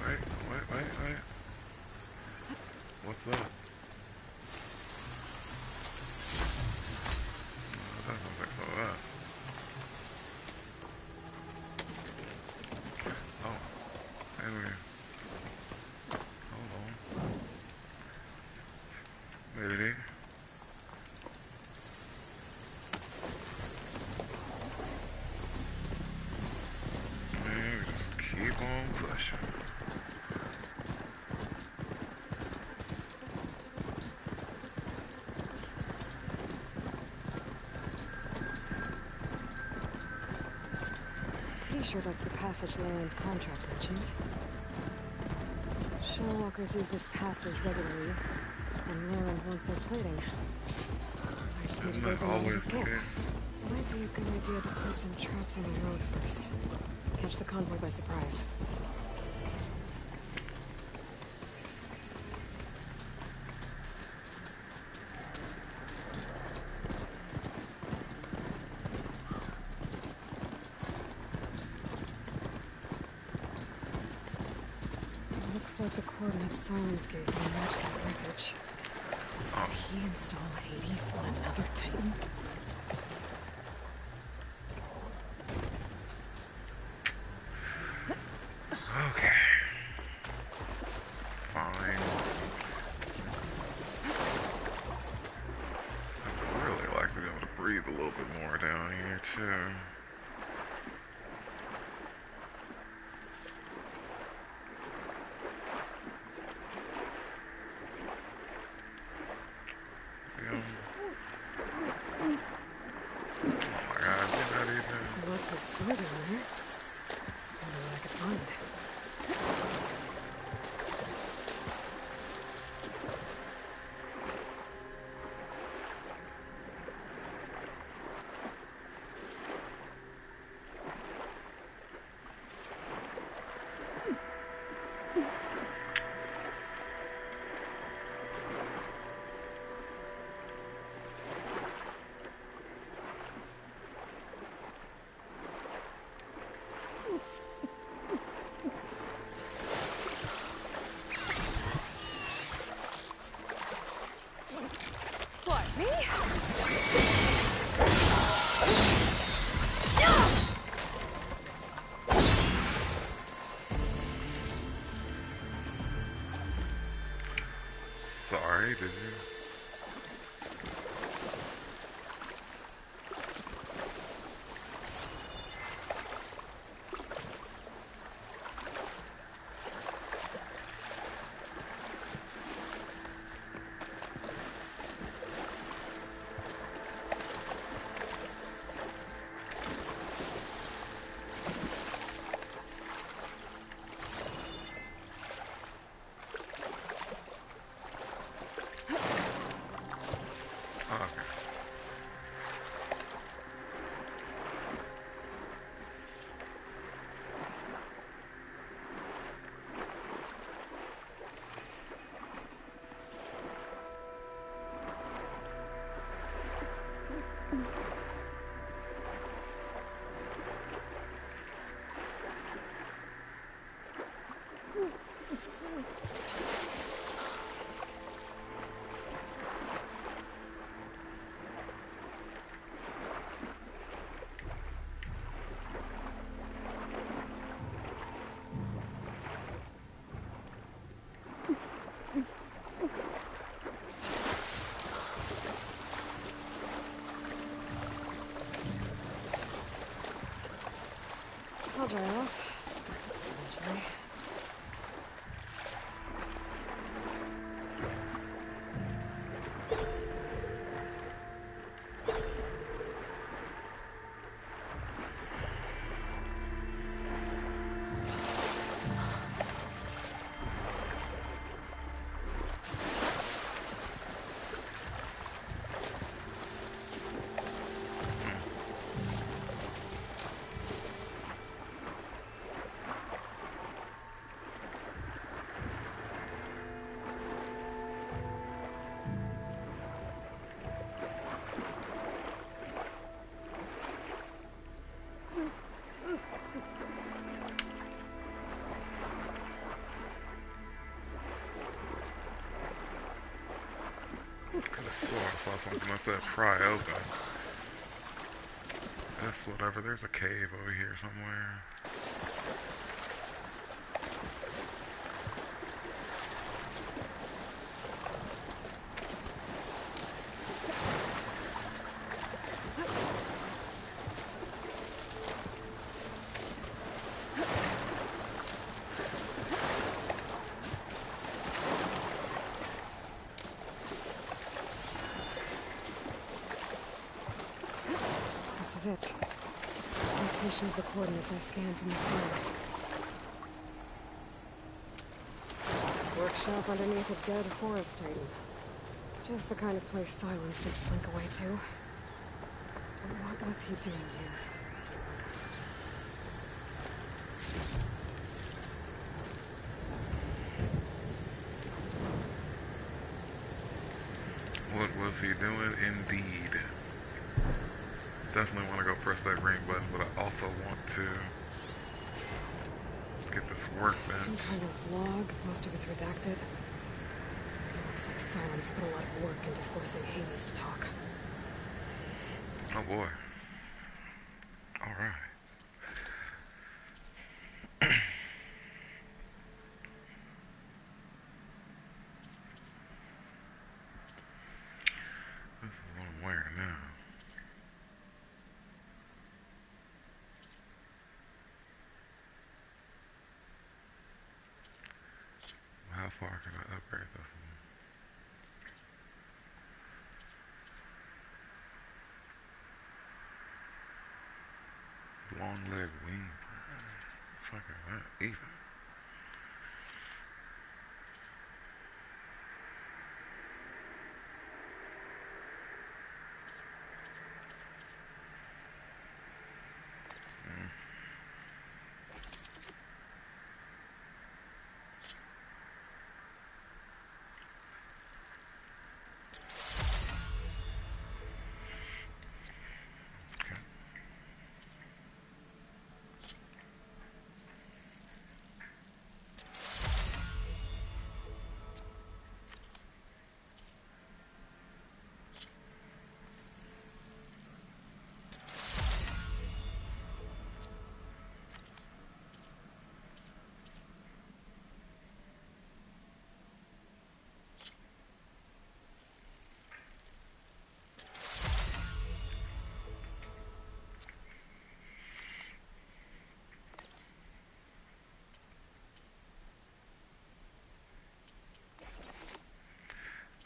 Speaker 5: Wait. What's that? That sounds like some of that. Oh, anyway. Hold on. Wait a minute. Man, we just keep on pushing.
Speaker 3: Pretty sure that's the passage Laren's contract mentioned. Shellwalkers use this passage regularly, and Laren wants their plating. I just need to break them out of this camp. Might be a good idea to place some traps on the road first. Catch the convoy by surprise. Looks like the coordinates Silence gave me match that wreckage. Did he install Hades on another Titan?
Speaker 5: Okay. Fine. I'd really like to be able to breathe a little bit more down here, too.
Speaker 3: fur down there. Wonder what I could find.
Speaker 4: What, me?
Speaker 5: Sorry, did you?
Speaker 3: I'll dry off. Eventually.
Speaker 5: Could have sworn I saw something like that pry open. That's whatever. There's a cave over here somewhere.
Speaker 3: This is it. Location of the coordinates I scanned from the sky. Workshop underneath a dead forest titan. Just the kind of place Silence would slink away to. But what was he doing here?
Speaker 5: What was he doing? Indeed. Definitely want to go press that green button, but I also want to get this workbench.
Speaker 3: Some kind of log, most of it's redacted. It looks like Silence put a lot of work into forcing Hades to talk.
Speaker 5: Oh boy. Alright. This is what I'm wearing now. How far can I upgrade this one? long leg wing. Fucking that even.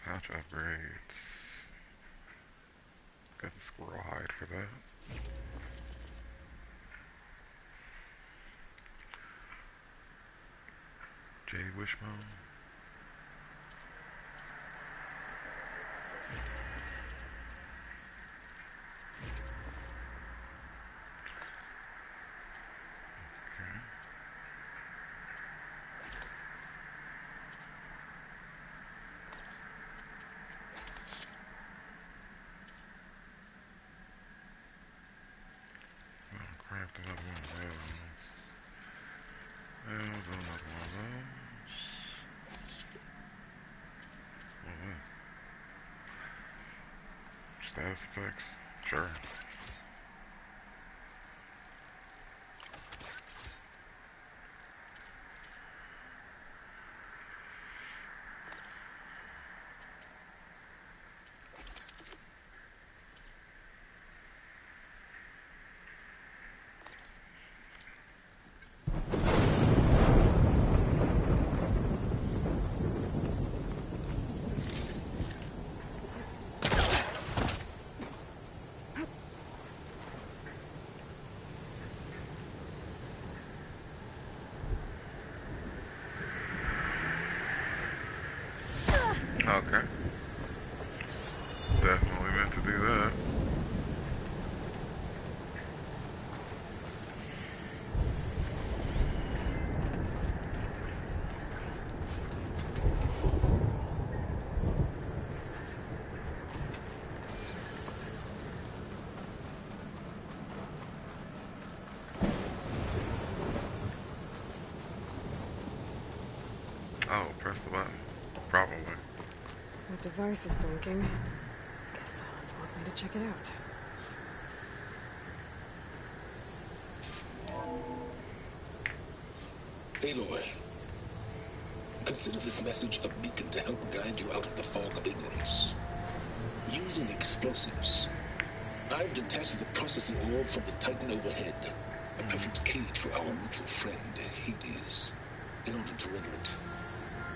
Speaker 5: Pouch upgrades. Got the squirrel hide for that. Jade Wishbone. Craft another one of those. And we'll do another one of those. Status effects? Sure. Okay. Definitely meant to do that. Oh, press the button. Probably.
Speaker 3: That device is blinking. Guess Silence wants me to check it out.
Speaker 7: Aloy, consider this message a beacon to help guide you out of the fog of ignorance. Using explosives, I've detached the processing orb from the Titan overhead, a perfect cage for our mutual friend, Hades. In order to render it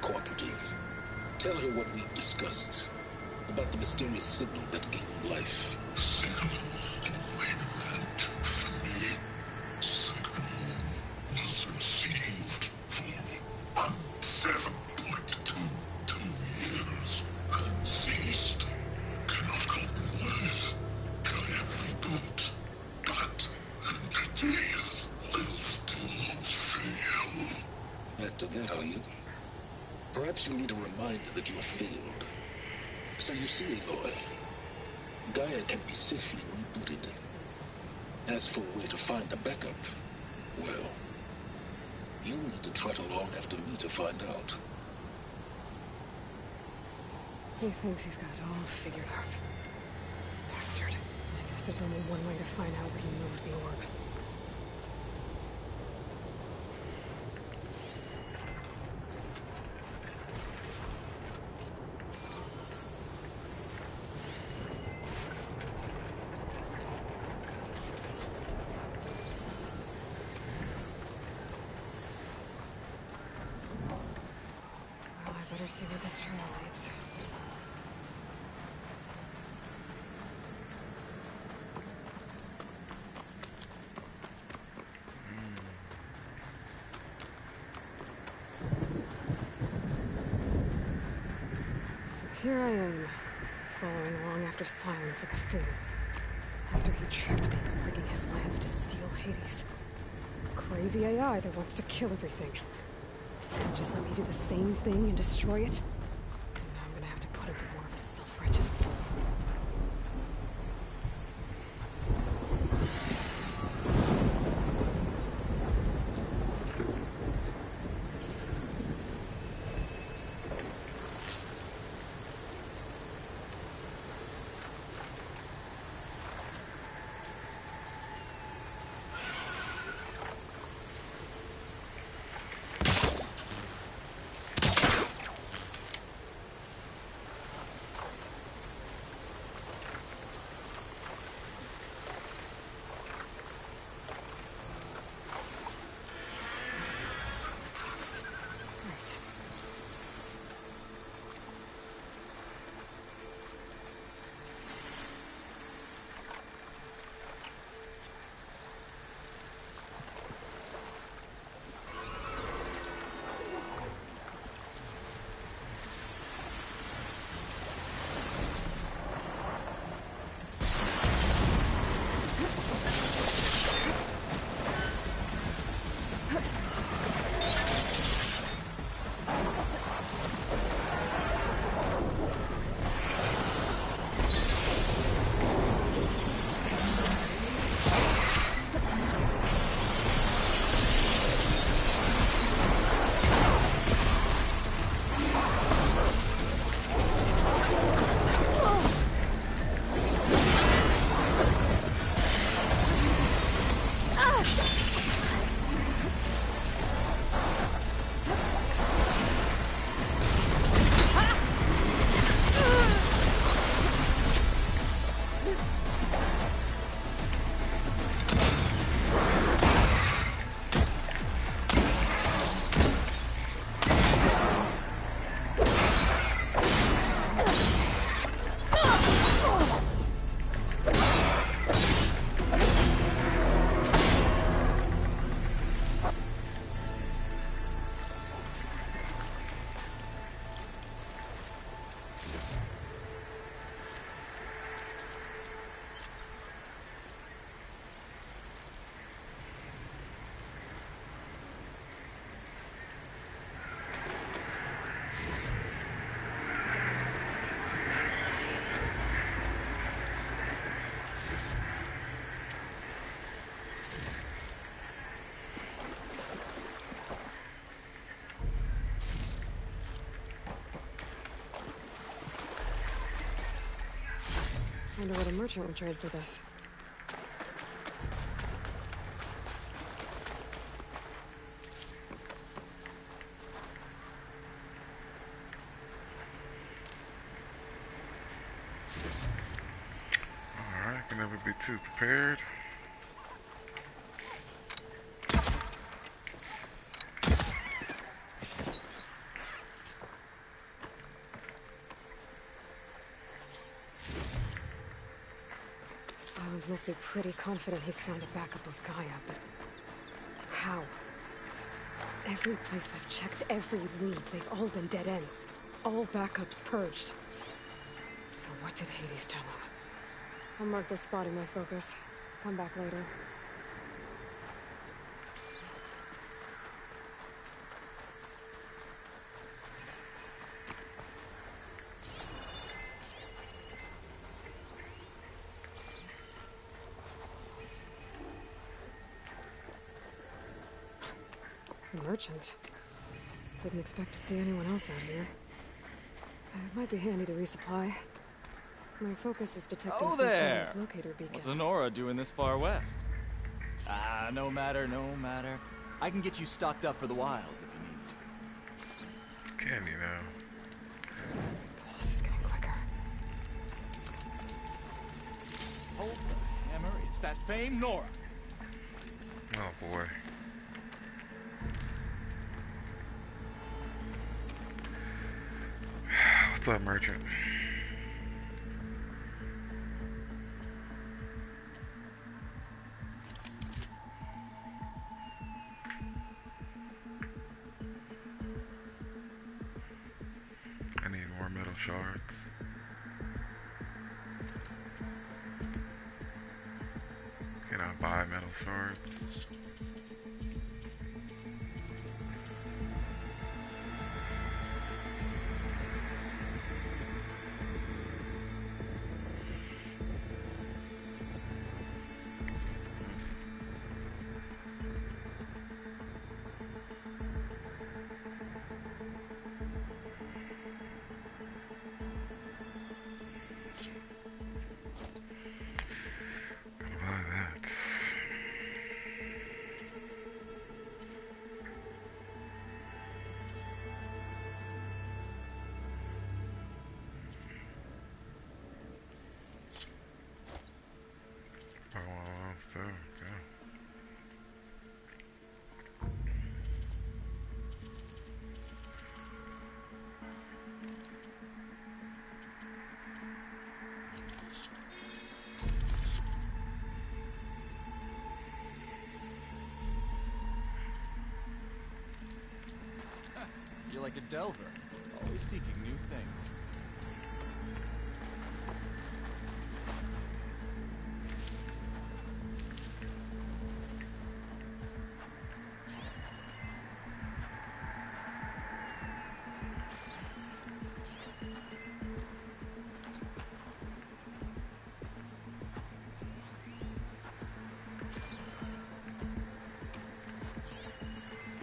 Speaker 7: cooperative, tell her what we've discussed about the mysterious signal that gave you life. Signal enlightenment for me. Signal was received for 7.22 years and ceased. Cannot compromise. Can reboot. But entities will still fail. Back to that, are you? Perhaps you need a reminder that you have failed. So you see, Aloy, Gaia can be safely rebooted. As for where to find a backup, well, you'll need to trot along after me to find out.
Speaker 3: He thinks he's got it all figured out. Bastard. I guess there's only one way to find out where he moved the orb. Better see where this trail leads. Here I am, following along after Silence like a fool. After he tricked me, breaking his lance to steal Hades. Crazy AI that wants to kill everything. Just let me do the same thing and destroy it. And now I'm gonna have to put up with more of a self-righteous fool. I wonder what a merchant would trade for this.
Speaker 5: Alright, can never be too prepared.
Speaker 3: Silence must be pretty confident he's found a backup of Gaia, but how? Every place I've checked, every lead, they've all been dead ends. All backups purged. So what did Hades tell him? I'll mark this spot in my focus. Come back later. A merchant. Didn't expect to see anyone else out here. It might be handy to resupply. My focus is detecting
Speaker 12: Oh
Speaker 3: some
Speaker 12: there!
Speaker 3: kind of locator beacon.
Speaker 12: What's Honora doing this far west? Ah, no matter, no matter. I can get you stocked up for the wilds if you need.
Speaker 5: Can you now?
Speaker 3: Pulse is getting quicker.
Speaker 12: Hold the hammer, it's that famed Nora.
Speaker 5: Oh boy. What's up, merchant? I need more metal shards. Can I buy metal shards?
Speaker 12: You're like a delver, always seeking new things.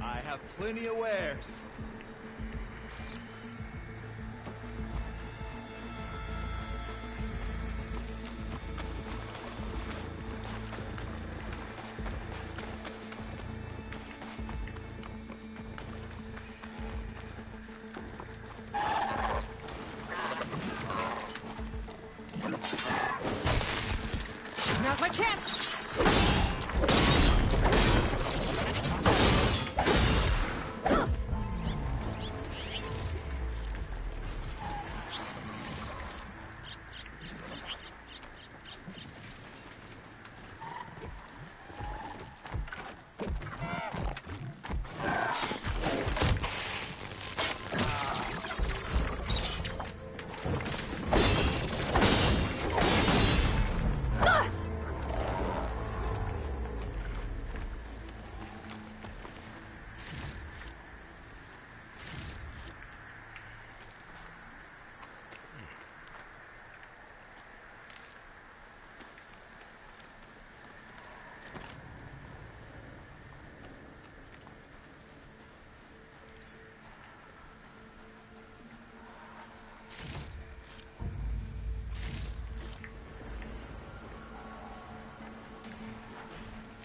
Speaker 12: I have plenty of wares.
Speaker 4: Now's my chance!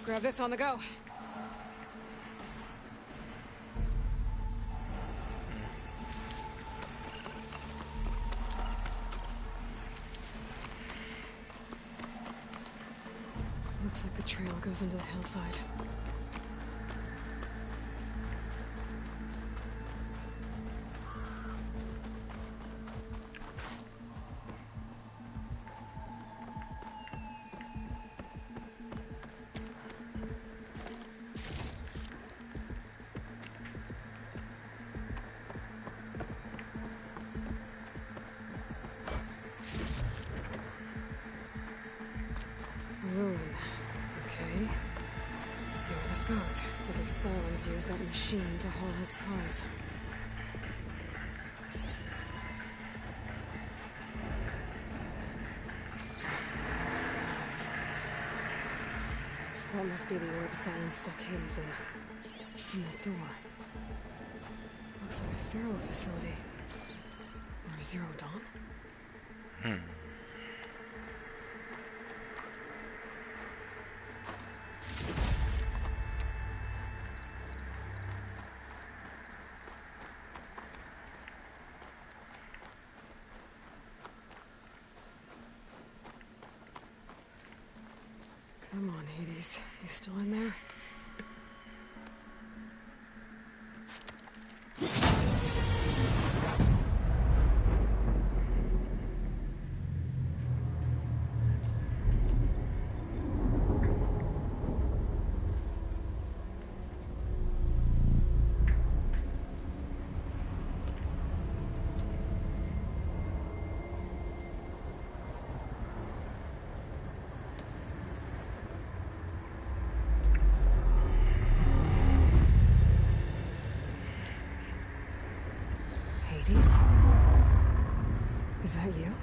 Speaker 3: Grab this on the go. Looks like the trail goes into the hillside. Ruin. Okay. Let's see where this goes. Maybe Solon's used that machine to haul his prize. That must be the orb Silent stuck Hades in. And that door. Looks like a Pharaoh facility. Or Zero Dawn? Come on, Hades. You still in there? Is that you?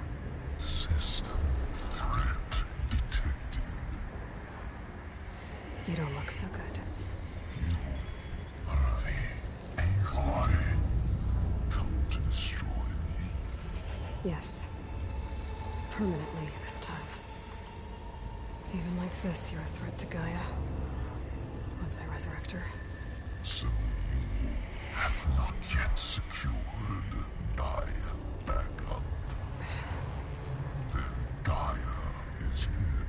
Speaker 21: System threat detected.
Speaker 3: You don't look so good.
Speaker 21: You are the Aloy. Come to destroy me.
Speaker 3: Yes. Permanently this time. Even like this, you're a threat to Gaia. Once I resurrect her.
Speaker 21: So you have not yet secured Gaia back up. Then Gaia is dead.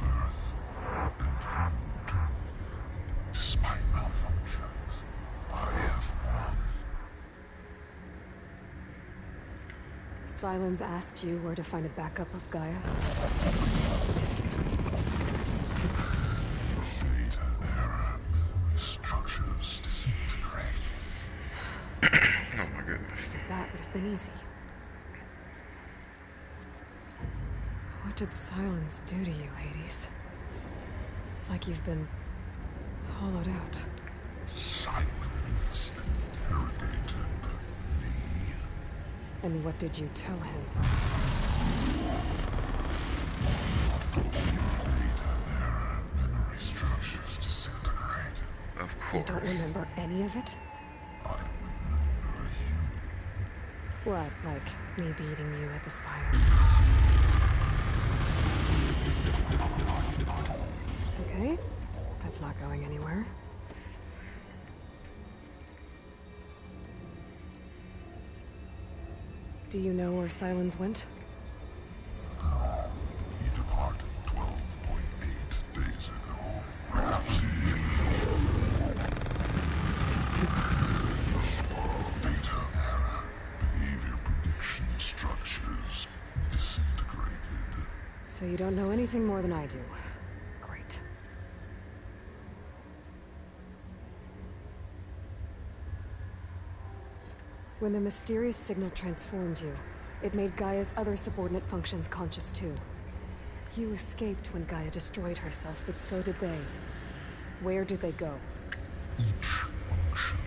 Speaker 21: Earth and you too. Despite malfunctions, I have won.
Speaker 3: Sylens asked you where to find a backup of Gaia?
Speaker 21: Data error. Structures disintegrate.
Speaker 5: Oh my goodness.
Speaker 3: Because that would have been easy. What did Sylens do to you, Hades? It's like you've been hollowed out.
Speaker 21: Silence interrogated me.
Speaker 3: And what did you tell him?
Speaker 21: Data error. Memory structures disintegrate.
Speaker 5: Of
Speaker 3: You
Speaker 5: course.
Speaker 3: don't remember any of it?
Speaker 21: I remember you.
Speaker 3: What, like me beating you at the spire? Okay, that's not going anywhere. Do you know where Sylens went?
Speaker 21: He departed 12.8 days ago. Perhaps data error. Behavior prediction structures disintegrated.
Speaker 3: So you don't know anything more than I do. Great. When the mysterious signal transformed you, it made Gaia's other subordinate functions conscious too. You escaped when Gaia destroyed herself, but so did they. Where did they go?
Speaker 21: Each function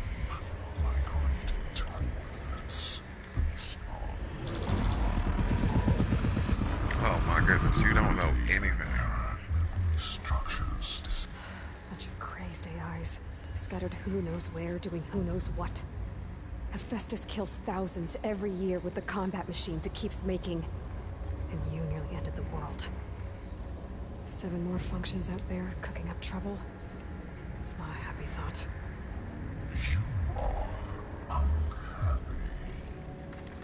Speaker 21: migrated to coordinates based on
Speaker 5: Oh my goodness, you don't know anything.
Speaker 21: structures.
Speaker 3: Bunch of crazed AIs, scattered who knows where, doing who knows what. Hephaestus kills thousands every year with the combat machines it keeps making. And you nearly ended the world. 7 more functions out there, cooking up trouble. It's not a happy thought.
Speaker 21: You are unhappy.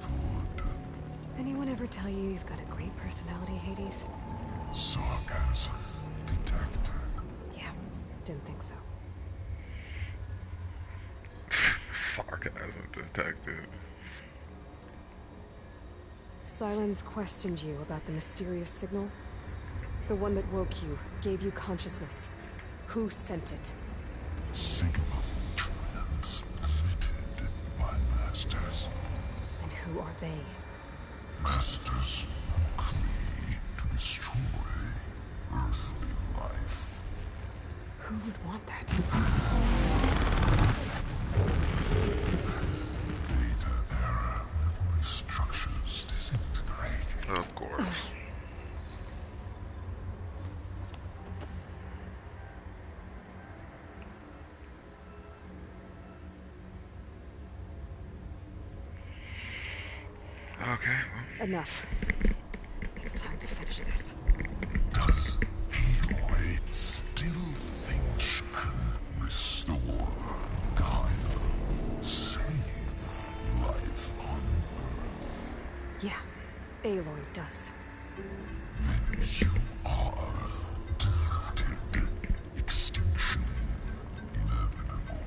Speaker 21: Good.
Speaker 3: Anyone ever tell you you've got a great personality, Hades?
Speaker 21: Sarcasm detected.
Speaker 3: Yeah, didn't think so.
Speaker 5: Sarcasm detected.
Speaker 3: Sylens questioned you about the mysterious signal. The one that woke you, gave you consciousness. Who sent it?
Speaker 21: Signal transmitted by masters.
Speaker 3: And who are they?
Speaker 21: Masters woke me to destroy earthly life.
Speaker 3: Who would want that?
Speaker 21: Data error. Memory structures disintegrate.
Speaker 5: Of course. Okay, well.
Speaker 3: Enough. It's time to finish this.
Speaker 21: Does Aloy still think she can restore Gaia? Save life on Earth?
Speaker 3: Yeah, Aloy does.
Speaker 21: Then you are deluded. Extinction inevitable.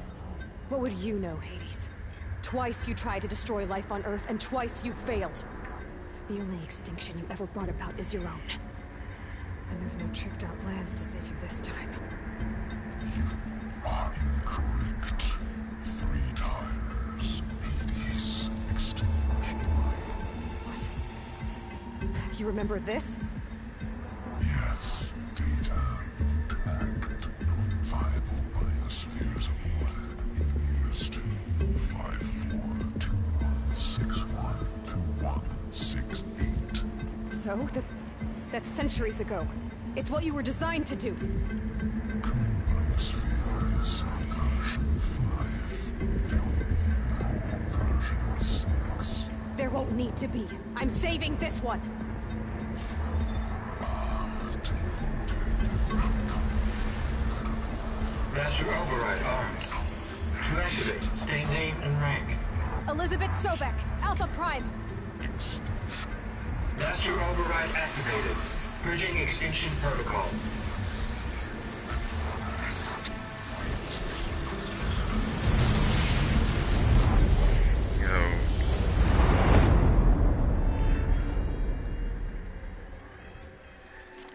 Speaker 3: What would you know, Hades? Twice you tried to destroy life on Earth, and twice you failed. The only extinction you ever brought about is your own. And there's no tricked-out plans to save you this time.
Speaker 21: You are incorrect. 3 times. Hades extinguished life.
Speaker 3: What? You remember this?
Speaker 21: Yes. Data intact. Non-viable biospheres aborted in years 25421612166.
Speaker 3: So? That's centuries ago. It's what you were designed to do.
Speaker 21: Biosphere is version 5. There will be no version 6.
Speaker 3: There won't need to be. I'm saving this one.
Speaker 11: Master Override armed. To activate, state name and rank.
Speaker 3: Elizabeth Sobek, Alpha Prime.
Speaker 11: Master Override activated. Bridging extinction protocol.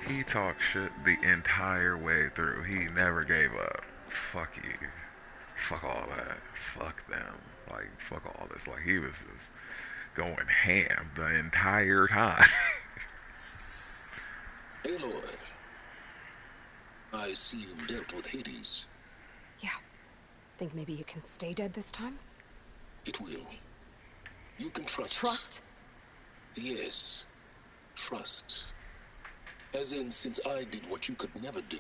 Speaker 5: He talked shit the entire way through. He never gave up. Fuck you. Fuck all that. Fuck them. Like, fuck all this. Like, he was just going ham the entire time.
Speaker 7: Aloy, I see you've dealt with Hades.
Speaker 3: Yeah. Think maybe you can stay dead this time?
Speaker 7: It will. You can trust.
Speaker 3: Trust?
Speaker 7: Yes. Trust. As in, since I did what you could never do,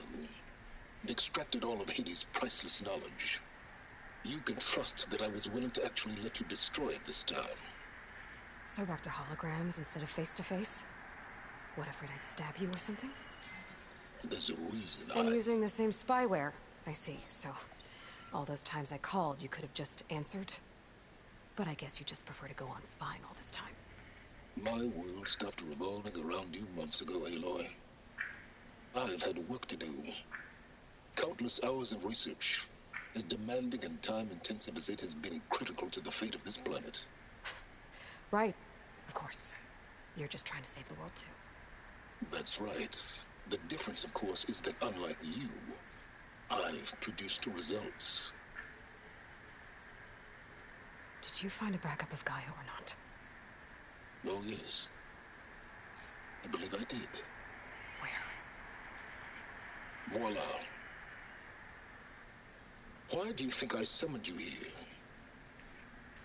Speaker 7: and extracted all of Hades' priceless knowledge, you can trust that I was willing to actually let you destroy it this time.
Speaker 3: So back to holograms instead of face-to-face? What, afraid I'd stab you or something?
Speaker 7: There's a reason
Speaker 3: And using the same spyware. I see, so all those times I called, you could have just answered? But I guess you just prefer to go on spying all this time.
Speaker 7: My world stopped revolving around you months ago, Aloy. I've had work to do. Countless hours of research, as demanding and time-intensive as it has been critical to the fate of this planet.
Speaker 3: Right, of course. You're just trying to save the world, too.
Speaker 7: That's right. The difference, of course, is that unlike you, I've produced results.
Speaker 3: Did you find a backup of Gaia or not?
Speaker 7: Oh, yes. I believe I did.
Speaker 3: Where?
Speaker 7: Voila. Why do you think I summoned you here?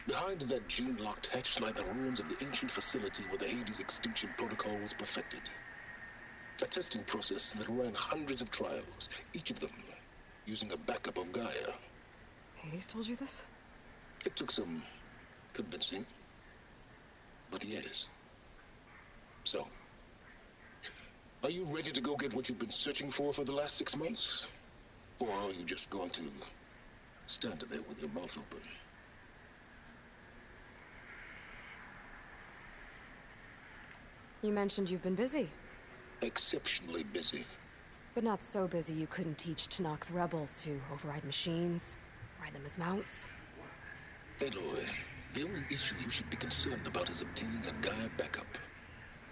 Speaker 7: Behind that gene-locked hatch lie the ruins of the ancient facility where the Hades extinction protocol was perfected. A testing process that ran hundreds of trials, each of them using a backup of Gaia.
Speaker 3: Hades told you this?
Speaker 7: It took some convincing, but yes. So, are you ready to go get what you've been searching for the last 6 months? Or are you just going to stand there with your mouth open?
Speaker 3: You mentioned you've been busy.
Speaker 7: Exceptionally busy.
Speaker 3: But not so busy you couldn't teach Tanakh the rebels to override machines, ride them as mounts.
Speaker 7: Aloy, the only issue you should be concerned about is obtaining a Gaia backup.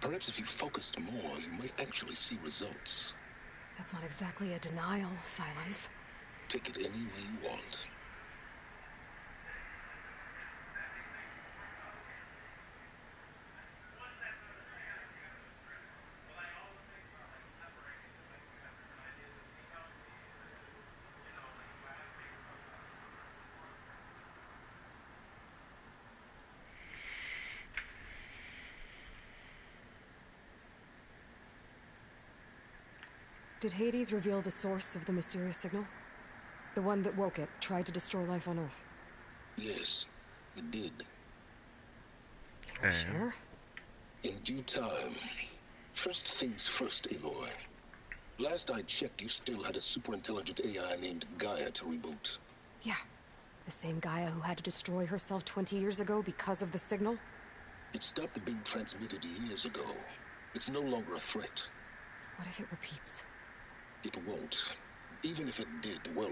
Speaker 7: Perhaps if you focused more, you might actually see results.
Speaker 3: That's not exactly a denial, Silence.
Speaker 7: Take it any way you want.
Speaker 3: Did Hades reveal the source of the mysterious signal? The one that woke it, tried to destroy life on Earth?
Speaker 7: Yes, it did.
Speaker 3: Can I share?
Speaker 7: In due time. First things first, Aloy. Last I checked, you still had a superintelligent AI named Gaia to reboot.
Speaker 3: Yeah. The same Gaia who had to destroy herself 20 years ago because of the signal?
Speaker 7: It stopped being transmitted years ago. It's no longer a threat.
Speaker 3: What if it repeats?
Speaker 7: It won't. Even if it did, well...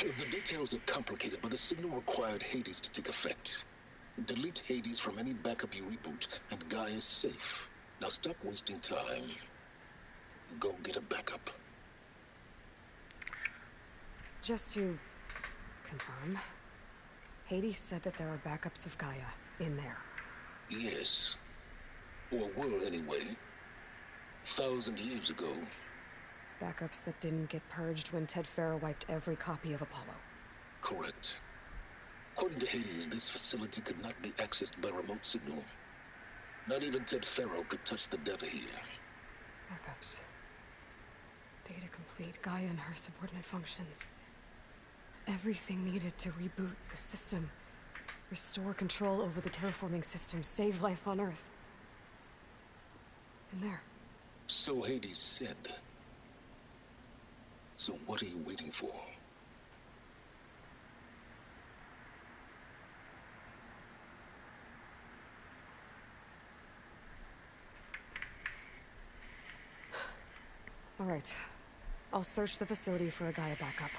Speaker 7: The details are complicated, but the signal required Hades to take effect. Delete Hades from any backup you reboot, and Gaia's safe. Now stop wasting time. Go get a backup.
Speaker 3: Just to confirm, Hades said that there are backups of Gaia in there.
Speaker 7: Yes. Or were, anyway. 1,000 years ago.
Speaker 3: Backups that didn't get purged when Ted Farrow wiped every copy of Apollo.
Speaker 7: Correct. According to Hades, this facility could not be accessed by remote signal. Not even Ted Faro could touch the data here.
Speaker 3: Backups. Data complete. Gaia and her subordinate functions. Everything needed to reboot the system. Restore control over the terraforming system. Save life on Earth. And there.
Speaker 7: So Hades said. So what are you waiting for?
Speaker 3: All right. I'll search the facility for a Gaia backup.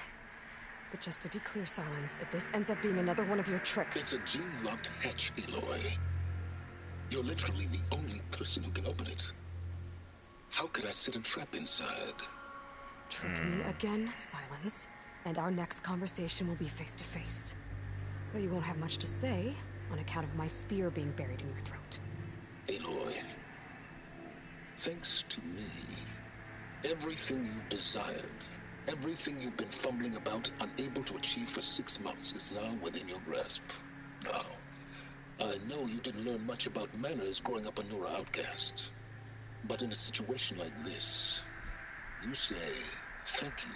Speaker 3: But just to be clear, Silence, if this ends up being another one of your tricks...
Speaker 7: It's a gene-locked hatch, Aloy. You're literally the only person who can open it. How could I set a trap inside?
Speaker 3: Trick me again, Silence, and our next conversation will be face-to-face. Though you won't have much to say, on account of my spear being buried in your throat.
Speaker 7: Aloy, thanks to me, everything you desired, everything you've been fumbling about, unable to achieve for 6 months, is now within your grasp. Now, I know you didn't learn much about manners growing up a Nora outcast. But in a situation like this, you say, thank you,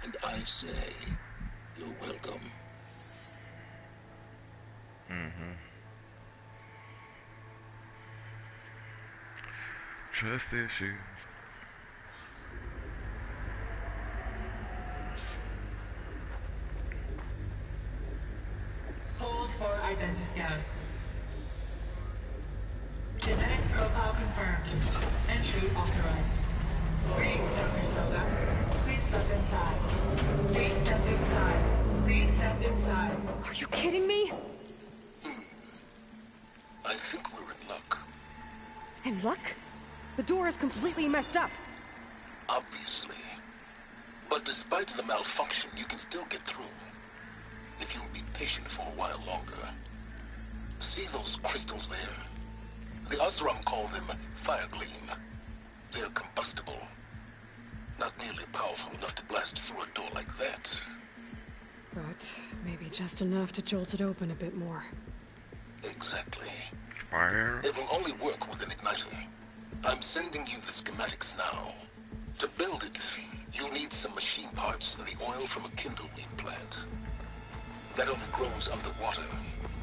Speaker 7: and I say, you're welcome.
Speaker 5: Trust issues.
Speaker 11: Hold for identiscan. Genetic profile confirmed. Entry authorized. Greetings, Dr. Soda. Please step inside. Please step inside. Please step inside.
Speaker 3: Are you kidding me?
Speaker 7: I think we're in luck.
Speaker 3: In luck? The door is completely messed up.
Speaker 7: Obviously. But despite the malfunction, you can still get through. If you'll be patient for a while longer. See those crystals there? The Osram call them fire gleam. They're combustible. Not nearly powerful enough to blast through a door like that.
Speaker 3: But maybe just enough to jolt it open a bit more.
Speaker 7: Exactly.
Speaker 5: Fire?
Speaker 7: It will only work with an igniter. I'm sending you the schematics now. To build it, you'll need some machine parts and the oil from a kindleweed plant. That only grows underwater,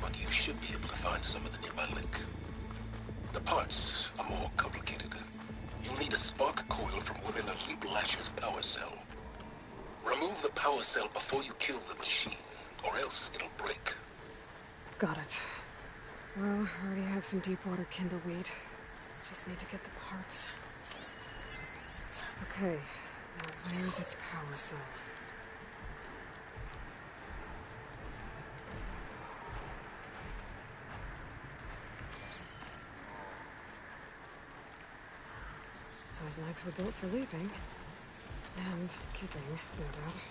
Speaker 7: but you should be able to find some in the nearby lake. The parts are more complicated. You'll need a spark coil from within a Leap Lasher's power cell. Remove the power cell before you kill the machine, or else it'll break.
Speaker 3: Got it. Well, I already have some deep water kindleweed. Just need to get the parts. Okay, now where's its power cell? Those legs were built for leaping. And kicking, no doubt.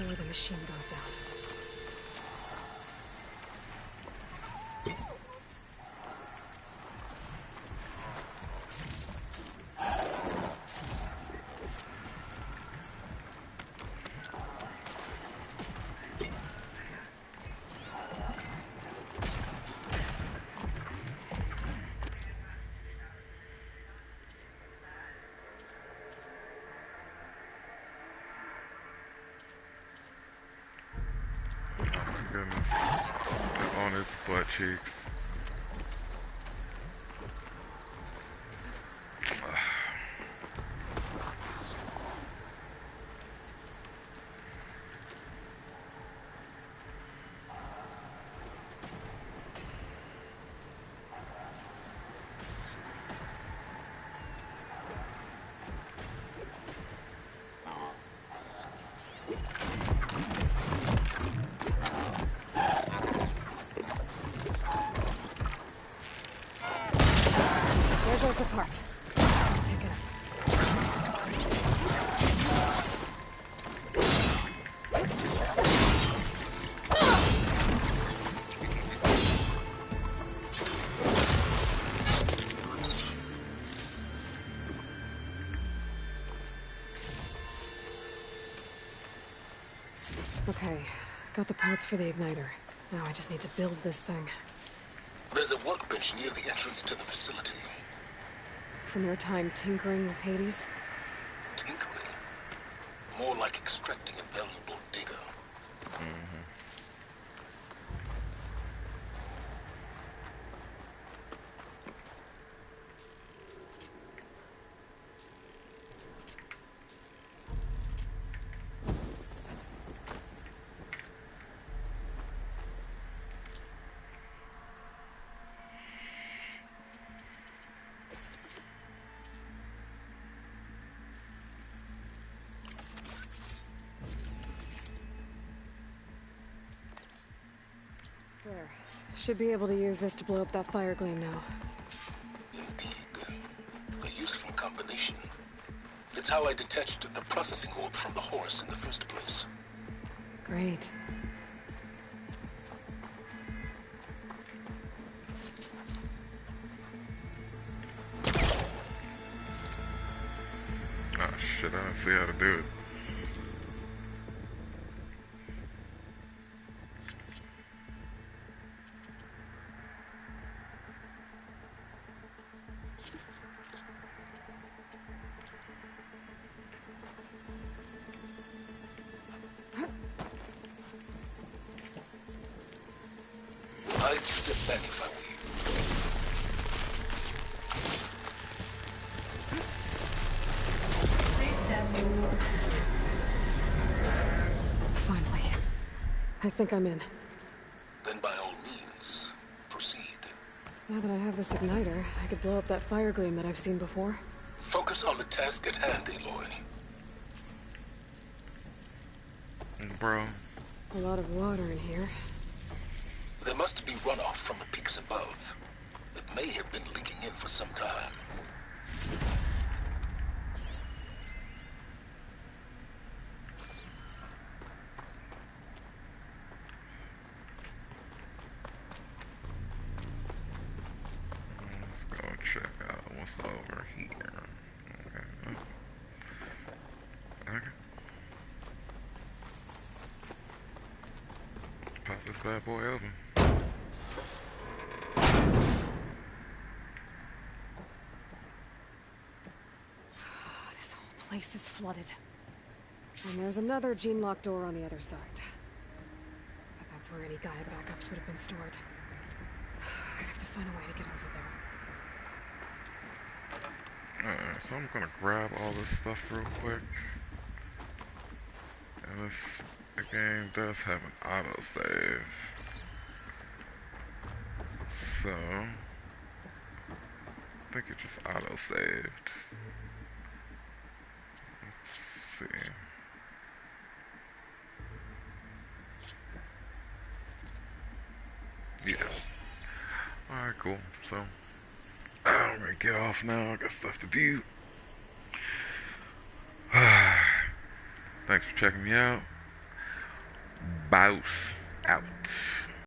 Speaker 3: The machine goes down.
Speaker 5: On his butt cheeks.
Speaker 3: There goes the part. Pick it Okay, got the parts for the igniter. Now I just need to build this thing.
Speaker 7: There's a workbench near the entrance to the facility.
Speaker 3: From your time tinkering with Hades?
Speaker 7: Tinkering? More like extracting a valuable data.
Speaker 3: There. Should be able to use this to blow up that fire gleam now.
Speaker 7: Indeed. A useful combination. It's how I detached the processing orb from the horse in the first place.
Speaker 3: Great.
Speaker 5: Oh shit, I don't see how to do it.
Speaker 7: I'd step back if I were
Speaker 3: Finally. I think I'm in.
Speaker 7: you. Then by all means, proceed.
Speaker 3: Now that I have this igniter, I could blow up that fire gleam that I've seen before.
Speaker 7: Focus on the task at hand, Aloy.
Speaker 5: Bro.
Speaker 3: A lot of water in here.
Speaker 7: There must be runoff from the peaks above. It may have been leaking in for some time.
Speaker 5: Let's go check out what's over here. Okay. Okay. Pop this bad boy open.
Speaker 3: This whole place is flooded. And there's another gene-locked door on the other side. But that's where any Gaia backups would have been stored. I have to find a way to get over there.
Speaker 5: Alright, so I'm gonna grab all this stuff real quick. And the game does have an autosave. So I think it just auto-saved. Let's see. Yeah. Alright, cool. So I'm gonna get off now. I got stuff to do. Thanks for checking me out. Bowsse out.